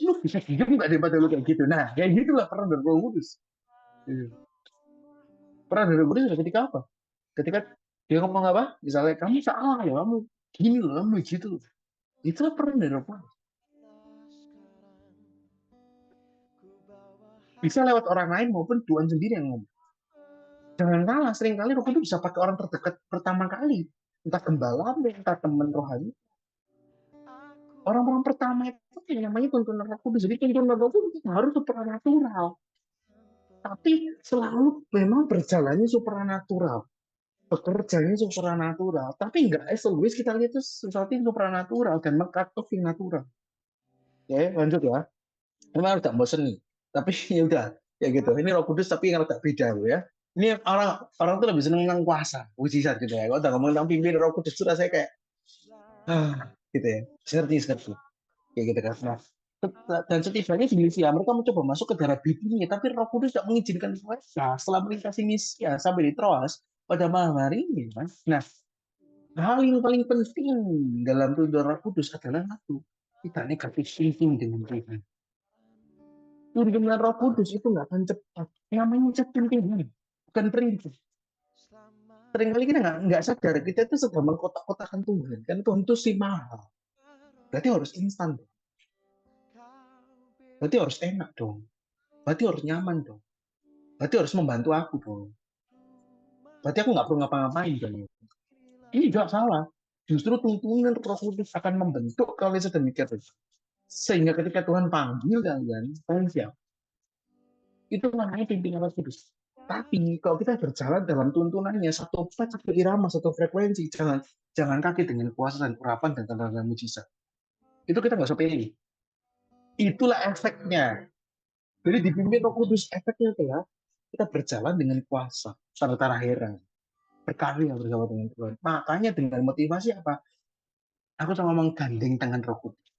lu bisa hidup nggak daripada lu kayak gitu. Nah, kayak gitulah peran dari Roh Kudus. Peran dari Roh Kudus ketika apa? Ketika dia ngomong apa? Misalnya, kamu salah ya, kamu gini loh, kamu gitu. Itulah peran dari Roh Kudus. Bisa lewat orang lain maupun Tuhan sendiri yang ngomong. Jangan kalah, seringkali Roh Kudus bisa pakai orang terdekat pertama kali. Entah gembala, entah teman rohani. Orang-orang pertama itu yang namanya tuntunan Roh Kudus. Jadi tuntunan Roh Kudus itu harus supranatural. Tapi selalu memang berjalannya supranatural. Bekerjanya supranatural. Tapi enggak always kita lihat itu sesuatu yang supranatural dan meng-cut off yang natural. Ya, lanjut ya. Memang agak bosen nih. Tapi ya udah, ya gitu. Ini Roh Kudus tapi yang agak beda ya. Ini orang orang tuh lebih seneng tentang kuasa, mujizat gitu ya. Kalau udah ngomong tentang pimpin Roh Kudus tuh rasanya kayak gitu ya. Seperti kayak gitu kan. Nah, dan setibanya di Misia, mereka mencoba masuk ke daerah Bitinia, tapi Roh Kudus tidak mengizinkan mereka setelah melintasi Misia sampai di Troas pada malam harinya. Nah, hal yang paling penting dalam tuntunan Roh Kudus adalah satu, kita negatif thinking dengan Tuhan. Tuntunan Roh Kudus itu nggak akan cepat. Namanya cepat Tuhan, bukan prinsip. Seringkali kita nggak sadar kita itu sedang mengkotak-kotakan Tuhan. Kan Tuhan itu sih mahal. Berarti harus instan. Berarti harus enak dong. Berarti harus nyaman dong. Berarti harus membantu aku dong. Berarti aku nggak perlu ngapa-ngapain dong. Ini juga salah. Justru tuntunan Roh Kudus akan membentuk kalian sedemikian rupa. Sehingga ketika Tuhan panggil kalian siap. Itu namanya pimpinan Roh Kudus. Tapi kalau kita berjalan dalam tuntunannya satu irama, satu frekuensi, jangan kaget dengan kuasa dan urapan dan tanda-tanda mujizat. Itu kita nggak usah pilih. Itulah efeknya. Jadi dipimpin Roh Kudus, efeknya adalah kita berjalan dengan kuasa, tanda-tanda heran, berkarya bersama dengan Tuhan. Makanya dengan motivasi apa? Aku sama menggandeng tangan Roh Kudus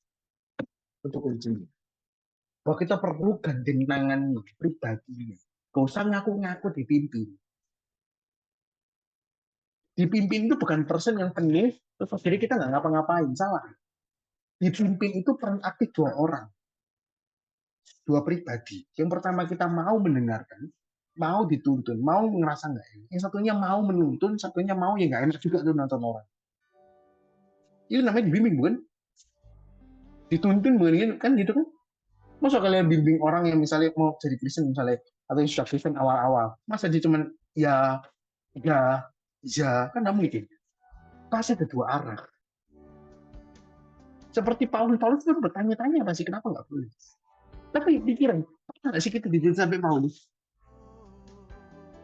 untuk kuncinya. Bahwa kita perlu gandeng tangannya pribadinya. Gak usah ngaku-ngaku dipimpin. Dipimpin itu bukan person yang penuh, terus jadi kita nggak ngapa-ngapain, salah. Dipimpin itu peran aktif dua orang, dua pribadi. Yang pertama kita mau mendengarkan, mau dituntun, mau ngerasa nggak enak. Yang satunya mau menuntun, satunya mau ya nggak enak juga tuh nonton orang. Itu namanya dibimbing, bukan? Dituntun, bukan kan gitu kan? Masa kalian bimbing orang yang misalnya mau jadi Kristen misalnya, atau yang sudah Kristen awal-awal, masa dia cuman ya, ya, ya, kan nggak mungkin. Pasti ada dua arah. Seperti Paulus itu bertanya-tanya pasti kenapa nggak boleh. Tapi pikiran, pernah nggak sih kita dididik sampai Paulus?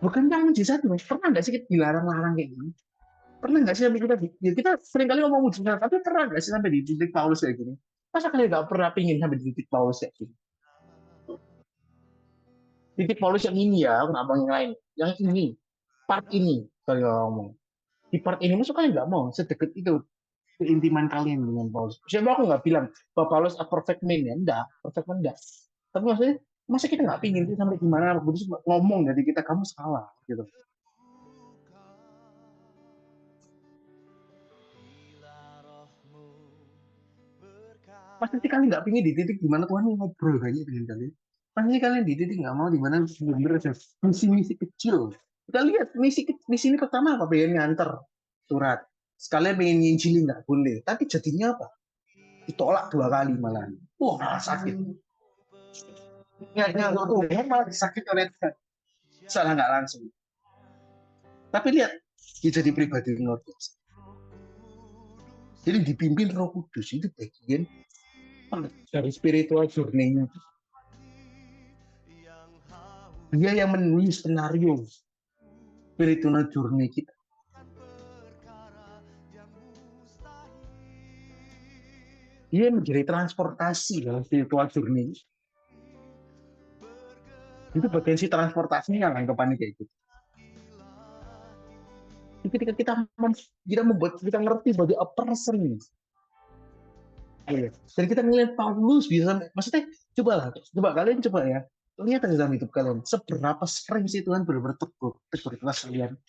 Bukan yang mujizat, pernah nggak sih kita dilarang-larang kayak gini? Pernah nggak sih sampai kita sering kali ngomong mujizat, tapi pernah nggak sih sampai dididik Paulus kayak gini? Masa kalian nggak pernah pingin sampai dididik Paulus kayak gini? Titik Paulus yang ini ya, nggak mau yang lain. Yang ini, part ini, kalau ngomong. Di part ini masuk kalian nggak mau sedekat itu keintiman kalian dengan Paulus. Siapa aku nggak bilang bahwa Paulus a perfect man ya, enggak, perfect man enggak. Tapi maksudnya, masa kita nggak pingin sih sampai gimana Kudus ngomong dari kita kamu salah gitu. Pasti kalian nggak pingin di titik gimana Tuhan ngobrol banyak dengan kalian. Pasti kalian di titik nggak mau di mana benar-benar ada misi-misi kecil. Kita lihat misi ini pertama apa? Pengen nganter surat. Sekalian pengen nginjilin nggak boleh. Tapi jadinya apa? Ditolak 2 kali malah. Wah, sakit. Niatnya untuk Tuhan malah disakit oleh Tuhan. Salah nggak langsung. Tapi lihat, dia jadi pribadi luar biasa. Jadi dipimpin Roh Kudus itu bagian dari spiritual journey-nya. Dia yang menulis skenario spiritual journey kita. Dia menjadi transportasi dalam spiritual journey. Itu potensi transportasinya yang anggapannya kayak gitu. Ketika kita membuat kita ngerti sebagai a person. Dan kita ngelihat Paulus bisa, maksudnya coba kalian coba ya, lihat aja dalam hidup kalian, seberapa sering sih Tuhan benar-benar tegur kalian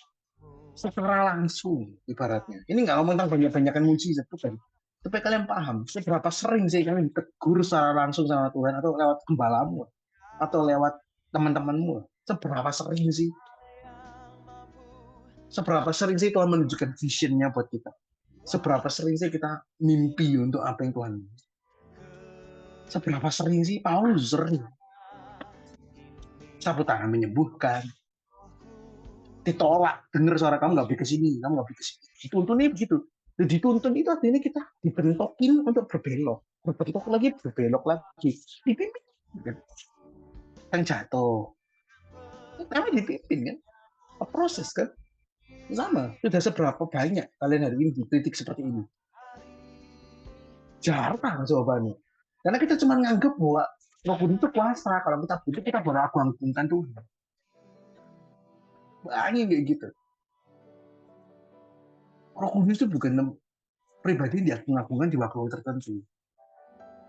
secara langsung ibaratnya. Ini nggak ngomong tentang banyak-banyakan mujizat, bukan. Supaya kalian paham, seberapa sering sih kalian ditegur secara langsung sama Tuhan, atau lewat gembalamu, atau lewat teman-temanmu. Seberapa sering sih? Seberapa sering sih Tuhan menunjukkan vision-nya buat kita? Seberapa sering sih kita mimpi untuk apa yang Tuhan mau? Seberapa sering sih Paulus sering sapu tangan menyembuhkan, ditolak, dengar suara kamu nggak boleh kesini, kamu nggak boleh kesini. Dituntunnya begitu. Dituntun itu artinya kita dibentokin untuk berbelok, berbelok lagi, dipimpin kan jatuh, namanya dipimpin kan, proses kan, sama. Sudah seberapa banyak kalian hari ini dikritik seperti ini? Jarang jawabannya, karena kita cuma nganggap bahwa Roh Kudus itu kuasa, kalau kita butuh kita beragungkan Tuhan. Banyak kayak gitu. Roh Kudus itu bukan pribadi yang diagung-agungkan di waktu tertentu.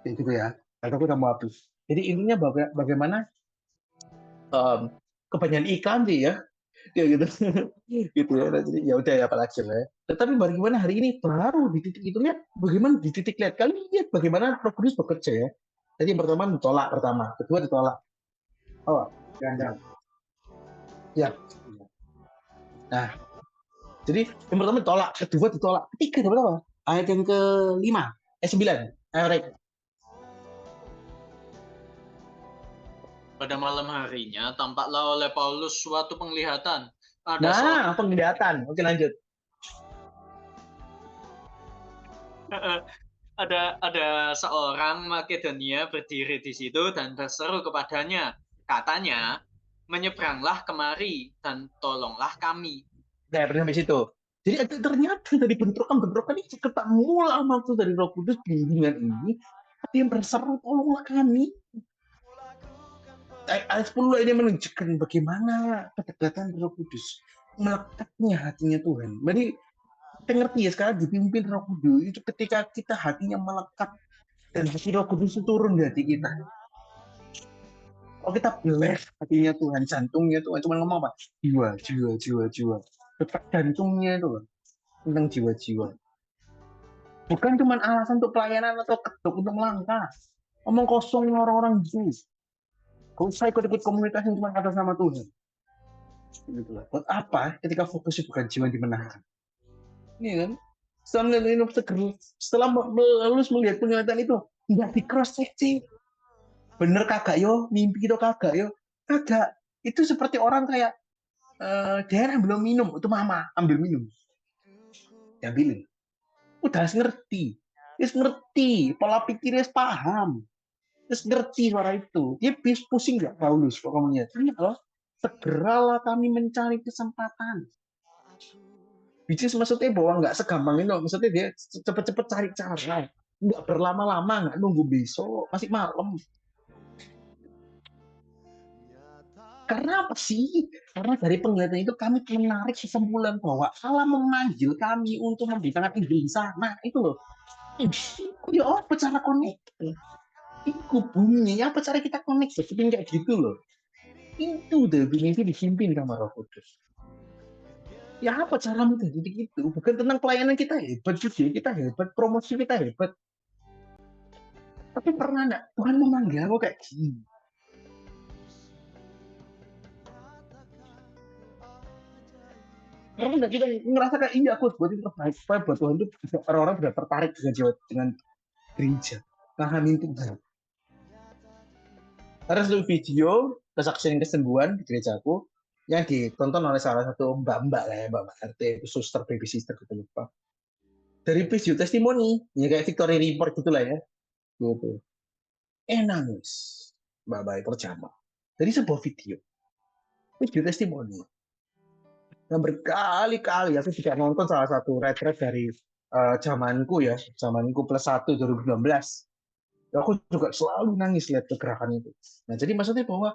Kayak gitu ya. Atau aku udah mau habis. Jadi intinya bagaimana kebanyakan ikan sih ya. Kayak gitu. Gitu ya. Jadi ya udah ya apalagi lah ya. Tetapi bagaimana hari ini baru di titik itu lihat bagaimana di titik lihat kali lihat bagaimana Roh Kudus bekerja ya. Jadi yang pertama ditolak pertama, kedua ditolak. Oh, jangan. Ya. Nah, jadi yang pertama ditolak, kedua ditolak, ketiga berapa? Ayat yang ke-5, 9. Ayo, Pada malam harinya, tampaklah oleh Paulus suatu penglihatan. Ada penglihatan. Oke, lanjut. Ada seorang Makedonia berdiri di situ dan berseru kepadanya. Katanya, menyeberanglah kemari dan tolonglah kami. Nah, sampai situ. Jadi ternyata dari bentrokan ini ketemu lama tuh dari Roh Kudus bimbingan ini. Ada yang berseru, tolonglah kami. Ayat 10 ini menunjukkan bagaimana kedekatan Roh Kudus melekatnya hatinya Tuhan. Jadi kita ngerti ya sekarang dipimpin Roh Kudus itu ketika kita hatinya melekat dan hati Roh Kudus itu turun di hati kita. Oh kita bless hatinya Tuhan, jantungnya Tuhan cuma ngomong apa? Jiwa. Detak jantungnya itu tentang jiwa-jiwa. Bukan cuma alasan untuk pelayanan atau kedok untuk melangkah. Omong kosong orang-orang gitu. Gak usah ikut-ikut komunitas yang cuma atas nama Tuhan. Gitu lah. Buat apa ketika fokusnya bukan jiwa yang dimenangkan? Ini kan? Setelah lulus melihat penglihatan itu, nggak di cross checking. Bener kagak yo? Mimpi itu kagak yo? Kagak. Itu seperti orang kayak daerah belum minum, itu mama ambil minum. Diambilin. Udah ngerti, pola pikirnya paham. Terus ngerti suara itu. Dia pusing nggak Paulus pokoknya. Tanya loh, segeralah kami mencari kesempatan. Which is maksudnya bahwa nggak segampang itu. Maksudnya dia cepet-cepet cari cara. Nggak berlama-lama, nggak nunggu besok, masih malam. Karena apa sih? Karena dari penglihatan itu kami menarik kesimpulan bahwa Allah memanggil kami untuk memberitakan Injil di sana. Itu loh. Ya apa cara connect? Itu bunyinya apa cara kita connect? Seperti kayak gitu loh. Itu definisi dipimpin sama Roh Kudus. Ya apa cara menjadi gitu? Bukan tentang pelayanan kita hebat, juga kita hebat, promosi kita hebat. Tapi pernah enggak Tuhan memanggil aku kayak gini? Pernah enggak kita ngerasa kayak iya aku buat yang terbaik supaya buat Tuhan itu orang-orang sudah tertarik dengan gereja, ngahamin Tuhan. Ada satu video kesaksian kesembuhan di gerejaku yang ditonton oleh salah satu mbak-mbak lah ya, mbak RT, suster, baby sister gitu lupa. Dari video testimoni, ya kayak Victoria Report gitulah ya, gitu. Nangis, mbak perjama. Dari sebuah video testimoni. Yang berkali-kali aku juga nonton salah satu retret dari zamanku +1 2019. Aku juga selalu nangis lihat kegerakan itu. Nah, jadi maksudnya bahwa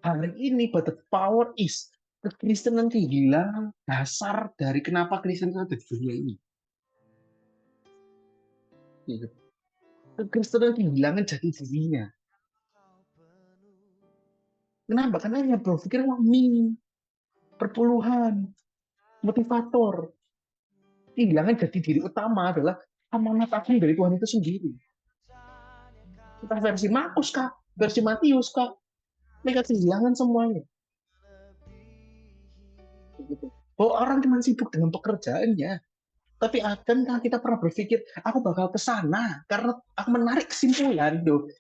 hari ini but the power is kekristenan kehilangan dasar dari kenapa Kristen itu ada di dunia ini. Gitu. Kekristenan kehilangan jati dirinya. Kenapa? Karena hanya berpikir perpuluhan, motivator. Kehilangan jati diri utama adalah amanat agung dari Tuhan itu sendiri. Entah versi Markus kah, versi Matius kah, mereka kehilangan semuanya. Bahwa orang cuma sibuk dengan pekerjaannya, tapi akankah kita pernah berpikir aku bakal ke sana karena aku menarik kesimpulan itu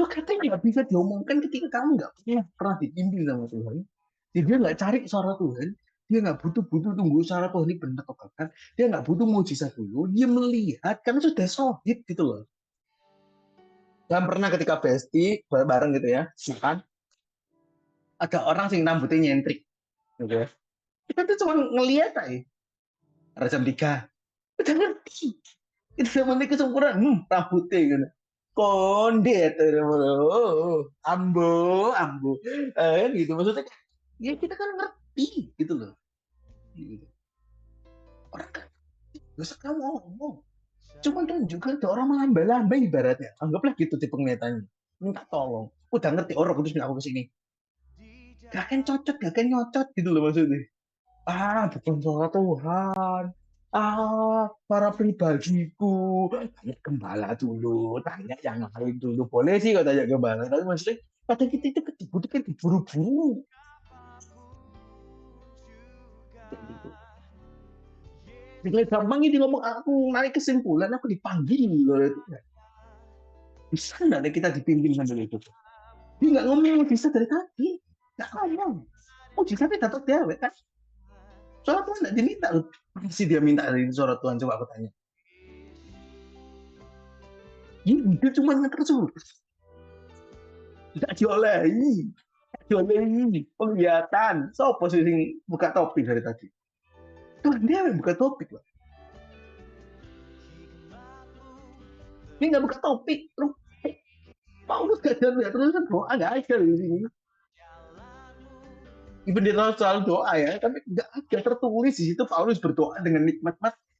katanya nggak bisa diomongkan ketika kamu nggak pernah dipimpin sama Tuhan. Jadi dia nggak cari suara Tuhan, Dia nggak butuh tunggu secara ini benar atau kan. Dia nggak butuh mujizat dulu. Dia melihat karena sudah solid gitu loh. Dan pernah ketika Besti bareng gitu ya, kan ada orang sing rambutnya nyentrik, gitu ya. Kita tuh cuma ngelihat aja. Ada jam 3. Udah ngerti. Itu namanya kesempurnaan. Rambutnya gitu. Kondet. Ambo. Gitu. Maksudnya ya kita kan ngerti gitu loh. Gitu. Orang kan gak usah kamu ngomong. Cuma tunjukkan ada orang melambai-lambai ibaratnya. Anggaplah gitu tipe penglihatannya. Minta tolong. Udah ngerti orang kudus minta aku kesini. Gak akan cocok, gak akan nyocot gitu loh maksudnya. Bukan suara Tuhan. Para pribadiku. Tanya gembala dulu. Tanya yang lain dulu. Boleh sih kalau tanya gembala. Tapi maksudnya, kadang kita itu kan diburu-buru. Kayak gitu. Dengan gampang ini ngomong, aku narik kesimpulan, aku dipanggil. Bisa nggak kita dipimpin sambil itu? Dia nggak ngomong, bisa dari tadi. Nggak ngomong. Mujizatnya datang dia, kan? Soalnya Tuhan nggak diminta loh. Pasti dia minta dari suara Tuhan, coba aku tanya. Dia cuma terus. Nggak diolehi. Penglihatan. So, posisi buka topik dari tadi. Tuhan dia yang buka topik loh. Dia nggak buka topik. Loh. Paulus gak ada terus doa nggak ada di sini. Ibu dia selalu doa ya, tapi nggak ada tertulis di situ Paulus berdoa dengan nikmat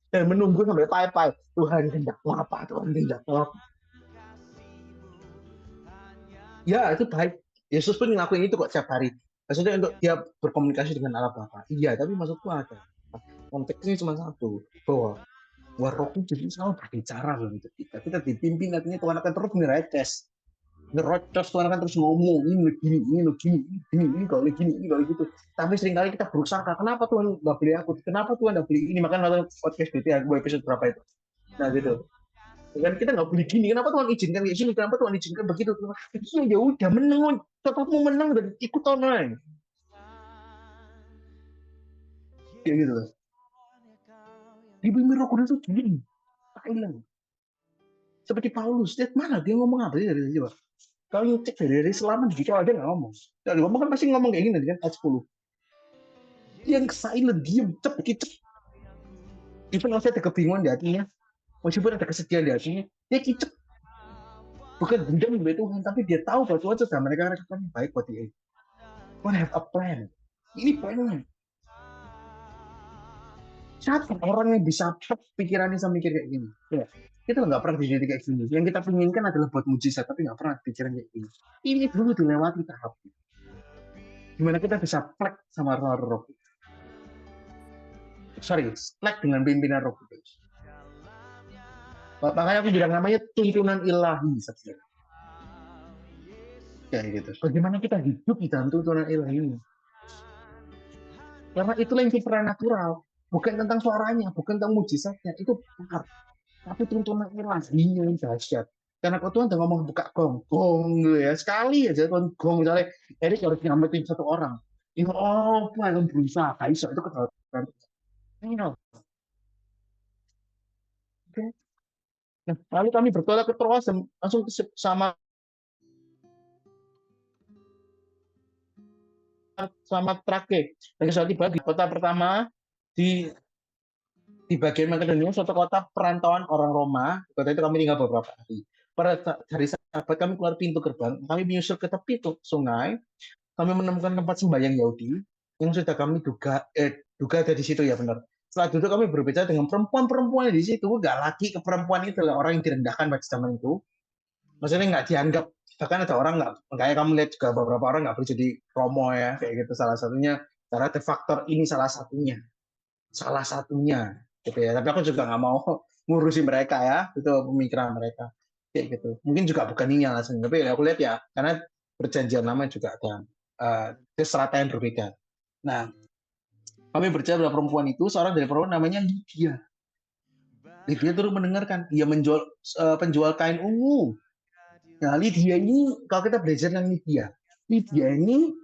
dan menunggu sampai pai-pai. Tuhan kehendakmu apa? Tuhan kehendakmu apa? Ya itu baik. Yesus pun ngelakuin itu kok setiap hari. Maksudnya untuk dia berkomunikasi dengan Allah Bapa. Iya, tapi maksudku ada. Konteksnya cuma satu, bahwa Roh Kudus jadi selalu berbicara gitu. Kita dipimpin nantinya Tuhan akan terus ngerocos, Tuhan akan terus ngomong ini kalau gitu. Tapi seringkali kita berusaha, kenapa Tuhan nggak beli aku? Kenapa Tuhan nggak beli ini? Makanya nonton podcast BT aku episode berapa itu? Nah gitu. Kan kita nggak boleh gini. Kenapa Tuhan izinkan kayak gini? Kenapa Tuhan izinkan begitu? Ya udah menang, tetap mau menang dan ikut tonton. Kayak gitu. Dibimbing Roh Kudus itu gini. Thailand. Seperti Paulus, lihat mana dia ngomong apa sih dari sini, Pak? Kalau cek dari selama gitu aja nggak ngomong. Kalau ngomong kan pasti ngomong kayak gini nanti kan ayat 10. Yang silent, diam, cep. Even kalau saya ada kebingungan di hatinya, meskipun ada kesedihan di hatinya, dia kicep. Bukan dendam dari Tuhan, tapi dia tahu bahwa Tuhan sudah mereka lakukan yang baik buat dia. Tuhan have a plan. Ini plannya. Siapa orang yang bisa pikirannya sama mikir kayak gini? Ya. Kita nggak pernah dididik kayak gini. Yang kita inginkan adalah buat mujizat, tapi nggak pernah pikiran kayak gini. Ini dulu dilewati tahap. Gimana kita bisa plek sama roh. Plek dengan pimpinan Roh Kudus. Makanya aku bilang namanya tuntunan ilahi sebenarnya. Kayak gitu. Bagaimana kita hidup di dalam tuntunan ilahi ini? Karena itulah yang supranatural. Bukan tentang suaranya, bukan tentang mujizatnya. Itu benar. Tapi tuntunan ilahinya yang dahsyat. Karena kalau Tuhan udah ngomong buka gong gitu ya. Sekali aja Tuhan gong, misalnya Erik harus nyelamatin satu orang. Ini yang berusaha. Kaiso itu kedaulatan. Oke. Nah, lalu kami bertolak ke Troas dan langsung sama Trake. Dan suatu tiba di kota pertama di bagian Makedonia, suatu kota perantauan orang Roma. Kota itu kami tinggal beberapa hari. Pada hari Sabat kami keluar pintu gerbang, kami menyusul ke tepi sungai. Kami menemukan tempat sembahyang Yahudi yang sudah kami duga ada di situ ya benar. Setelah duduk kami berbicara dengan perempuan-perempuan di situ. Gak lagi ke perempuan itu adalah orang yang direndahkan pada zaman itu. Maksudnya nggak dianggap, bahkan ada orang nggak, kayak kamu lihat juga beberapa orang nggak boleh jadi promo ya kayak gitu. Salah satunya karena faktor ini salah satunya gitu ya. Tapi aku juga nggak mau ngurusi mereka ya, itu pemikiran mereka kayak gitu. Mungkin juga bukan ini alasannya, tapi aku lihat ya karena perjanjian lama juga ada strata yang berbeda. Nah, kami berbicara dengan perempuan itu, seorang dari perempuan namanya Lydia. Lydia terus mendengarkan, dia penjual kain ungu. Nah, Lydia ini, kalau kita belajar dengan Lydia, Lydia ini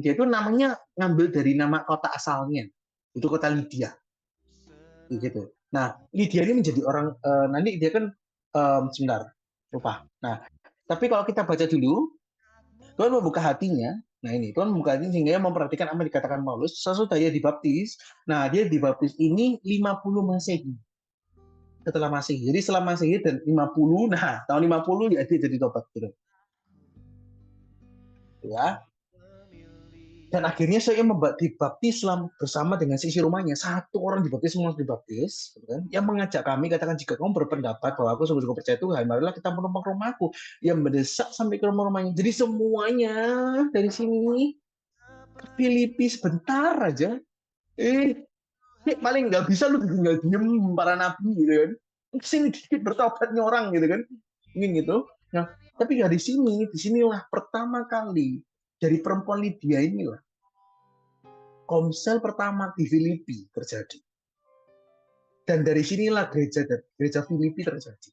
dia itu namanya ngambil dari nama kota asalnya, itu kota Lydia, gitu. Nah, Lydia ini menjadi orang nanti dia kan sebentar lupa. Nah, tapi kalau kita baca dulu, Tuhan membuka hatinya. Nah ini Tuhan membuka hatinya sehingga dia memperhatikan apa yang dikatakan Paulus. Sesudah dia dibaptis, nah dia dibaptis ini 50 Masehi. Setelah Masehi. Jadi setelah Masehi dan 50, nah tahun 50 ya dia jadi tobat gitu. Ya. Dan akhirnya saya dibaptis bersama dengan sisi rumahnya. Satu orang dibaptis, semua dibaptis. Gitu kan? Yang mengajak kami, katakan jika kamu berpendapat bahwa aku sungguh-sungguh percaya Tuhan, marilah kita menumpang rumahku. Yang mendesak sampai ke rumah-rumahnya. Jadi semuanya dari sini ke Filipi sebentar aja. Paling nggak bisa lu tinggal diem para nabi gitu kan. Sini dikit bertobatnya orang gitu kan. Mungkin gitu. Nah, tapi ya disinilah pertama kali dari perempuan Lydia inilah komsel pertama di Filipi terjadi. Dan dari sinilah gereja Filipi terjadi.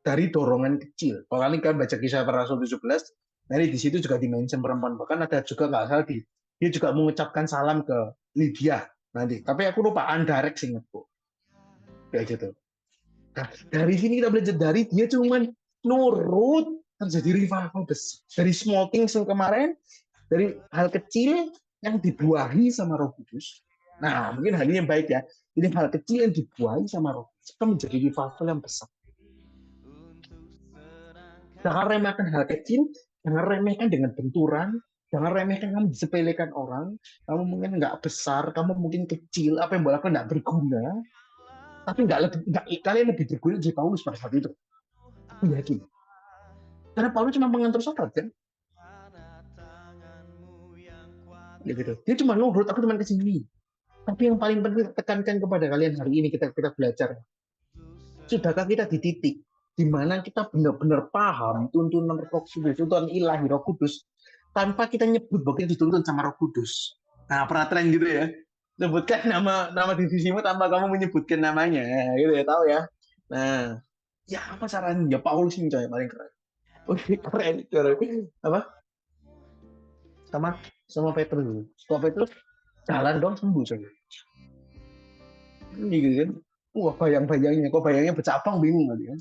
Dari dorongan kecil. Kalau kalian kan baca kisah para rasul 17, nanti di situ juga dimention perempuan. Bahkan ada juga nggak salah dia juga mengucapkan salam ke Lydia nanti. Tapi aku lupa indirect sih ingatku. Kayak gitu. Nah, dari sini kita belajar dari dia cuman nurut terjadi revival besar. Dari small things yang kemarin, dari hal kecil yang dibuahi sama Roh Kudus. Nah, mungkin hal ini yang baik ya. Ini hal kecil yang dibuahi sama Roh Kudus itu menjadi revival yang besar. Jangan remehkan hal kecil, jangan remehkan dengan benturan, jangan remehkan kamu disepelekan orang, kamu mungkin nggak besar, kamu mungkin kecil, apa yang boleh nggak berguna, tapi kalian lebih berguna dari Paulus pada saat itu. Aku yakin. Karena Paulus cuma mengantar sholat kan. Ya gitu. Dia cuma nurut, aku cuma kesini. Tapi yang paling penting tekankan kepada kalian hari ini kita belajar. Sudahkah kita di titik di mana kita benar-benar paham tuntunan Roh Kudus, tuntunan ilahi Roh Kudus, tanpa kita nyebut bahwa kita dituntun sama Roh Kudus. Nah, peraturan gitu ya. Sebutkan nama divisimu tanpa kamu menyebutkan namanya, gitu ya, tahu ya. Nah, ya apa caranya? Ya Paulus ini coy paling keren. Keren. Apa? Sama Petrus. Kalau Petrus jalan dong sembuh coy. Ini gitu kan. Wah, bayang-bayangnya, kok bayangnya bercabang bingung kali kan.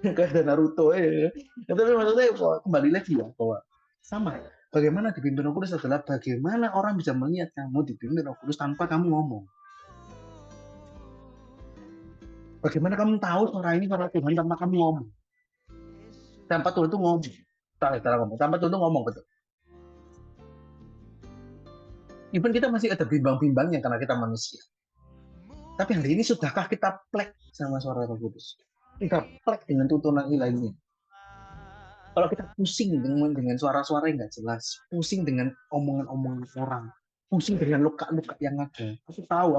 Kayak ada Naruto ya. Tapi maksudnya kembali lagi ya bahwa sama ya. Bagaimana dipimpin Roh Kudus adalah bagaimana orang bisa melihat kamu dipimpin Roh Kudus tanpa kamu ngomong. Bagaimana kamu tahu suara ini suara Tuhan tanpa kamu ngomong. Tanpa Tuhan itu ngomong. Tanpa Tuhan itu ngomong betul. Even kita masih ada bimbang-bimbangnya karena kita manusia. Tapi hari ini sudahkah kita plek sama suara Roh Kudus? Kita plek dengan tuntunan ilahinya. Kalau kita pusing dengan suara-suara yang nggak jelas, pusing dengan omongan-omongan orang, pusing dengan luka-luka yang ada.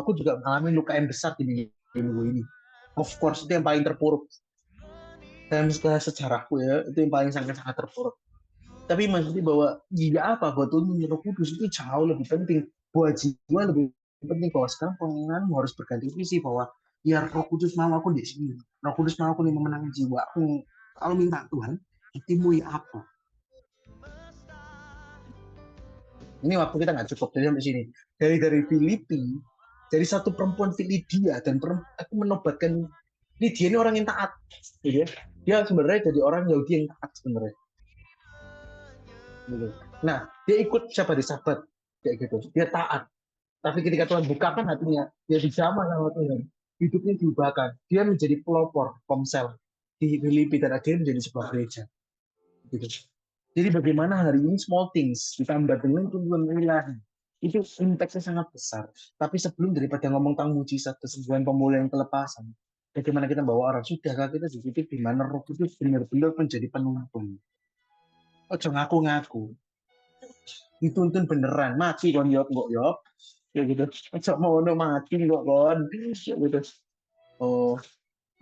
Aku juga mengalami luka yang besar di minggu ini. Of course, itu yang paling terpuruk. Dalam sejarahku ya, itu yang paling sangat-sangat terpuruk. Tapi maksudnya bahwa apa buat Roh Kudus itu jauh lebih penting. Buat jiwa lebih penting bahwa sekarang pengenanmu harus berganti visi bahwa biar Roh Kudus mau aku di sini. Roh Kudus mau aku nih memenangi jiwa. Aku kalau minta Tuhan, hatimu apa? Ini waktu kita nggak cukup dari sampai sini. Dari Filipi, dari satu perempuan Lydia dan aku menobatkan Lydia ini orang yang taat, gitu ya. Dia sebenarnya jadi orang Yahudi yang taat sebenarnya. Gitu. Nah, dia ikut Sabat kayak gitu. Dia taat. Tapi ketika Tuhan bukakan hatinya, dia dijamah sama Tuhan. Hidupnya diubahkan. Dia menjadi pelopor komsel di Filipi dan akhirnya menjadi sebuah gereja. Gitu. Jadi bagaimana hari ini small things ditambah dengan tuntunan ilahi itu impact-nya sangat besar. Tapi sebelum daripada ngomong tentang mujizat, kesembuhan, pemulihan, kelepasan, bagaimana kita bawa orang? Sudahkah kita di titik di mana Roh Kudus benar-benar menjadi penuntun? Ojo ngaku-ngaku. Dituntun beneran, mati kon yop kok yop. Ya gitu. Ojo mau mati kok kon. Ya gitu. Oh,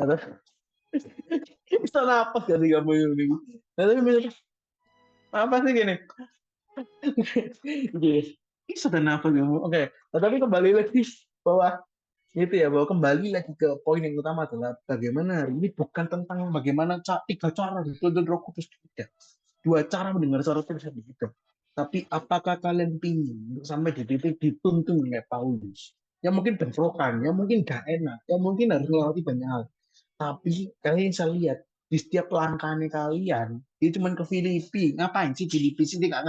terus bisa napas gak sih kamu ini? Nah, tapi apa sih gini? Ini sudah nafas kamu. Oke. Nah, tapi kembali lagi bahwa itu ya, bahwa kembali lagi ke poin yang utama adalah bagaimana ini bukan tentang bagaimana tiga cara dituntun Roh Kudus tidak. dua cara mendengar suara Tuhan di hidup. Tapi apakah kalian pingin sampai di titik dituntun kayak Paulus? Ya mungkin bentrokan, ya mungkin gak enak, ya mungkin harus melewati banyak hal. Tapi kalian bisa lihat di setiap langkahnya kalian, dia cuma ke Filipina. Ngapain sih Filipina sih? Dia nggak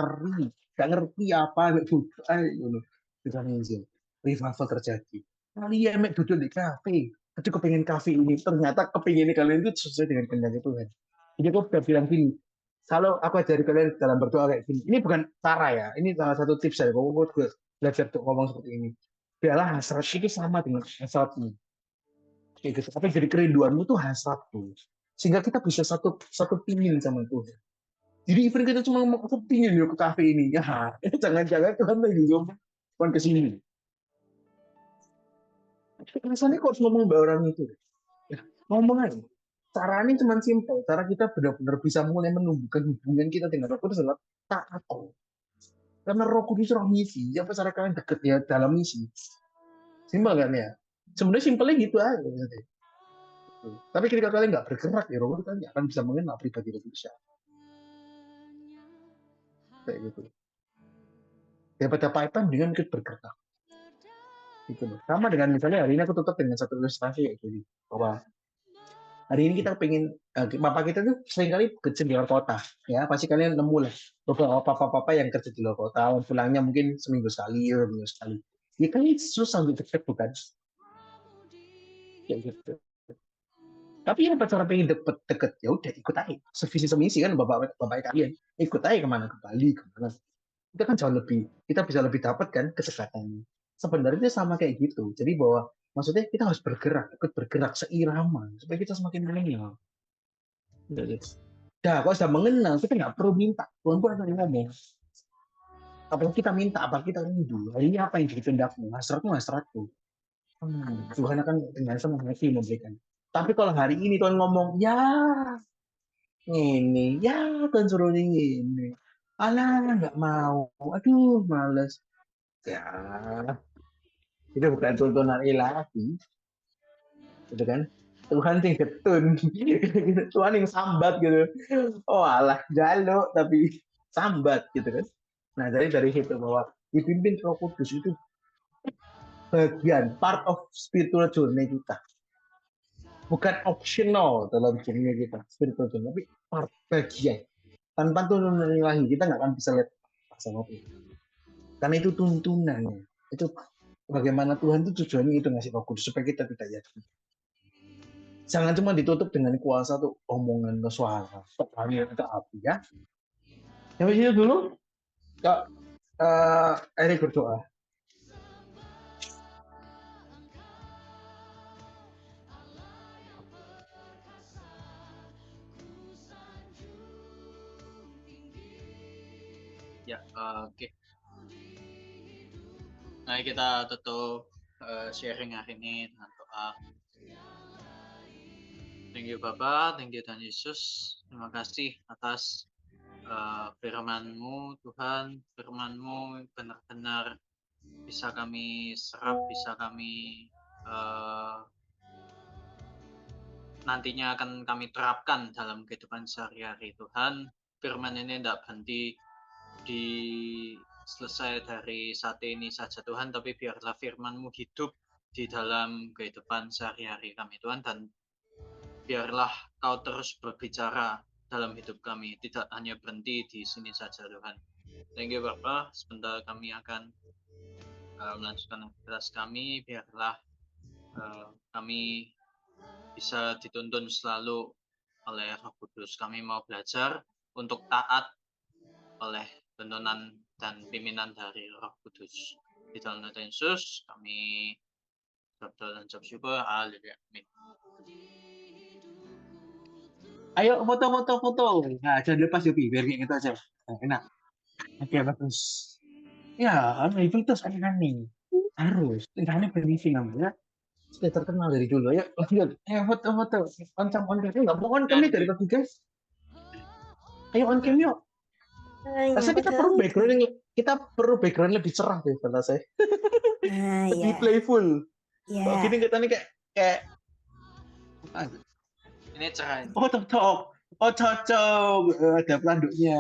ngerti apa. Kita izin revival terjadi. Kalian duduk di kafe, itu kepengen kafe ini. Ternyata kepengen kalian itu sesuai dengan kehendak Tuhan. Jadi aku udah bilang gini, kalau aku ajari kalian dalam berdoa kayak gini, ini bukan cara ya, ini salah satu tips saya. Aku juga belajar untuk ngomong seperti ini. Biarlah hasrat itu sama dengan hasratmu. Kayak gitu. Tapi jadi kerinduanmu tuh hasrat tuh. Sehingga kita bisa satu pingin sama Tuhan. Jadi even kita cuma mau aku pingin yuk ke kafe ini. Ya, jangan-jangan Tuhan lagi ngomong ke sini. Rasanya kok harus ngomong mbak orang itu? Ya, ngomong aja. Caranya cuma simpel. Cara kita benar-benar bisa mulai menumbuhkan hubungan kita dengan Roh Kudus adalah taat. Karena Roh Kudus roh misi. Siapa cara kalian deket ya dalam misi? Simpel kan ya? Sebenarnya simpelnya gitu aja. Tapi ketika kalian nggak bergerak ya Roh Kudus kalian nggak akan bisa mengenal pribadi Roh Kudus. Kayak gitu. Daripada pahit dengan ikut bergerak. Gitu loh. Sama dengan misalnya hari ini aku tutup dengan satu ilustrasi ya, jadi bahwa hari ini kita pengen bapak kita tuh seringkali kerja di luar kota, ya pasti kalian nemu lah beberapa papa-papa yang kerja di luar kota, pulangnya mungkin seminggu sekali, minggu sekali. Ya kan itu susah untuk deket bukan? Ya gitu. Tapi yang pacaran pengen deket, ya udah ikut aja. Sevisi semisi kan bapak kalian, ikut aja kemana, ke Bali, kemana. Itu kan jauh lebih, kita bisa lebih dapat kan kesekatannya. Sebenarnya sama kayak gitu. Jadi bahwa maksudnya kita harus bergerak, ikut bergerak seirama supaya kita semakin mengenal. Dah, kalau sudah mengenal, kita nggak perlu minta. Tuhan pun akan ngomong. Apalagi kita minta, apalagi kita rindu. Hari ini apa yang jadi kehendakmu? Hasratku. Tuhan akan dengan senang hati memberikan. Tapi kalau hari ini Tuhan ngomong, ya ini, ya Tuhan suruh ini. Alah, nggak mau. Aduh, males. Ya, itu bukan tuntunan ilahi. Gitu kan? Tuhan yang getun. Tuhan yang sambat gitu. Oh alah, jaluk tapi sambat gitu kan. Nah, dari situ bahwa dipimpin Roh Kudus itu bagian part of spiritual journey kita. Bukan optional dalam journey kita, spiritual journey, tapi part bagian. Tanpa tuntunan ilahi kita nggak akan bisa lihat sama Tuhan. Karena itu tuntunannya. Itu bagaimana Tuhan itu tujuannya itu ngasih Roh Kudus supaya kita tidak yakin. Jangan cuma ditutup dengan kuasa tuh omongan ke suara, panggil ke api ya. Yang itu dulu, Kak Erik berdoa. Ya, oke. Nah, kita tutup sharing hari ini dengan doa. Thank you Bapak, thank you Tuhan Yesus. Terima kasih atas firman-Mu Tuhan. Firman-Mu benar-benar bisa kami serap, bisa kami nantinya akan kami terapkan dalam kehidupan sehari-hari Tuhan. Firman ini tidak berhenti selesai dari saat ini saja Tuhan, tapi biarlah firman-Mu hidup di dalam kehidupan sehari-hari kami Tuhan, dan biarlah Kau terus berbicara dalam hidup kami, tidak hanya berhenti di sini saja Tuhan. Thank you Bapak, sebentar kami akan melanjutkan aktivitas kami, biarlah kami bisa dituntun selalu oleh Roh Kudus. Kami mau belajar untuk taat oleh tuntunan dan pimpinan dari Roh Kudus. Di dalam nama Yesus kami berdoa dan ucap syukur. Haleluya. Amin. Ayo foto. Nah, jangan lepas Yopi, biar kayak gitu aja. Nah, enak. Oke, bagus. Ya, itu terus aneh-aneh. Harus. Ini permisi namanya. Sudah terkenal dari dulu. Ayo, lanjut. Ayo foto. On-cam. Nggak mau on-cam nih dari pagi, guys. Ayo on-cam yuk. Rasanya kita perlu background lebih cerah deh, kata saya. Lebih playful. Kalau gini kita nih kayak ini cerah. oh tok Oh cocok, ada pelanduknya.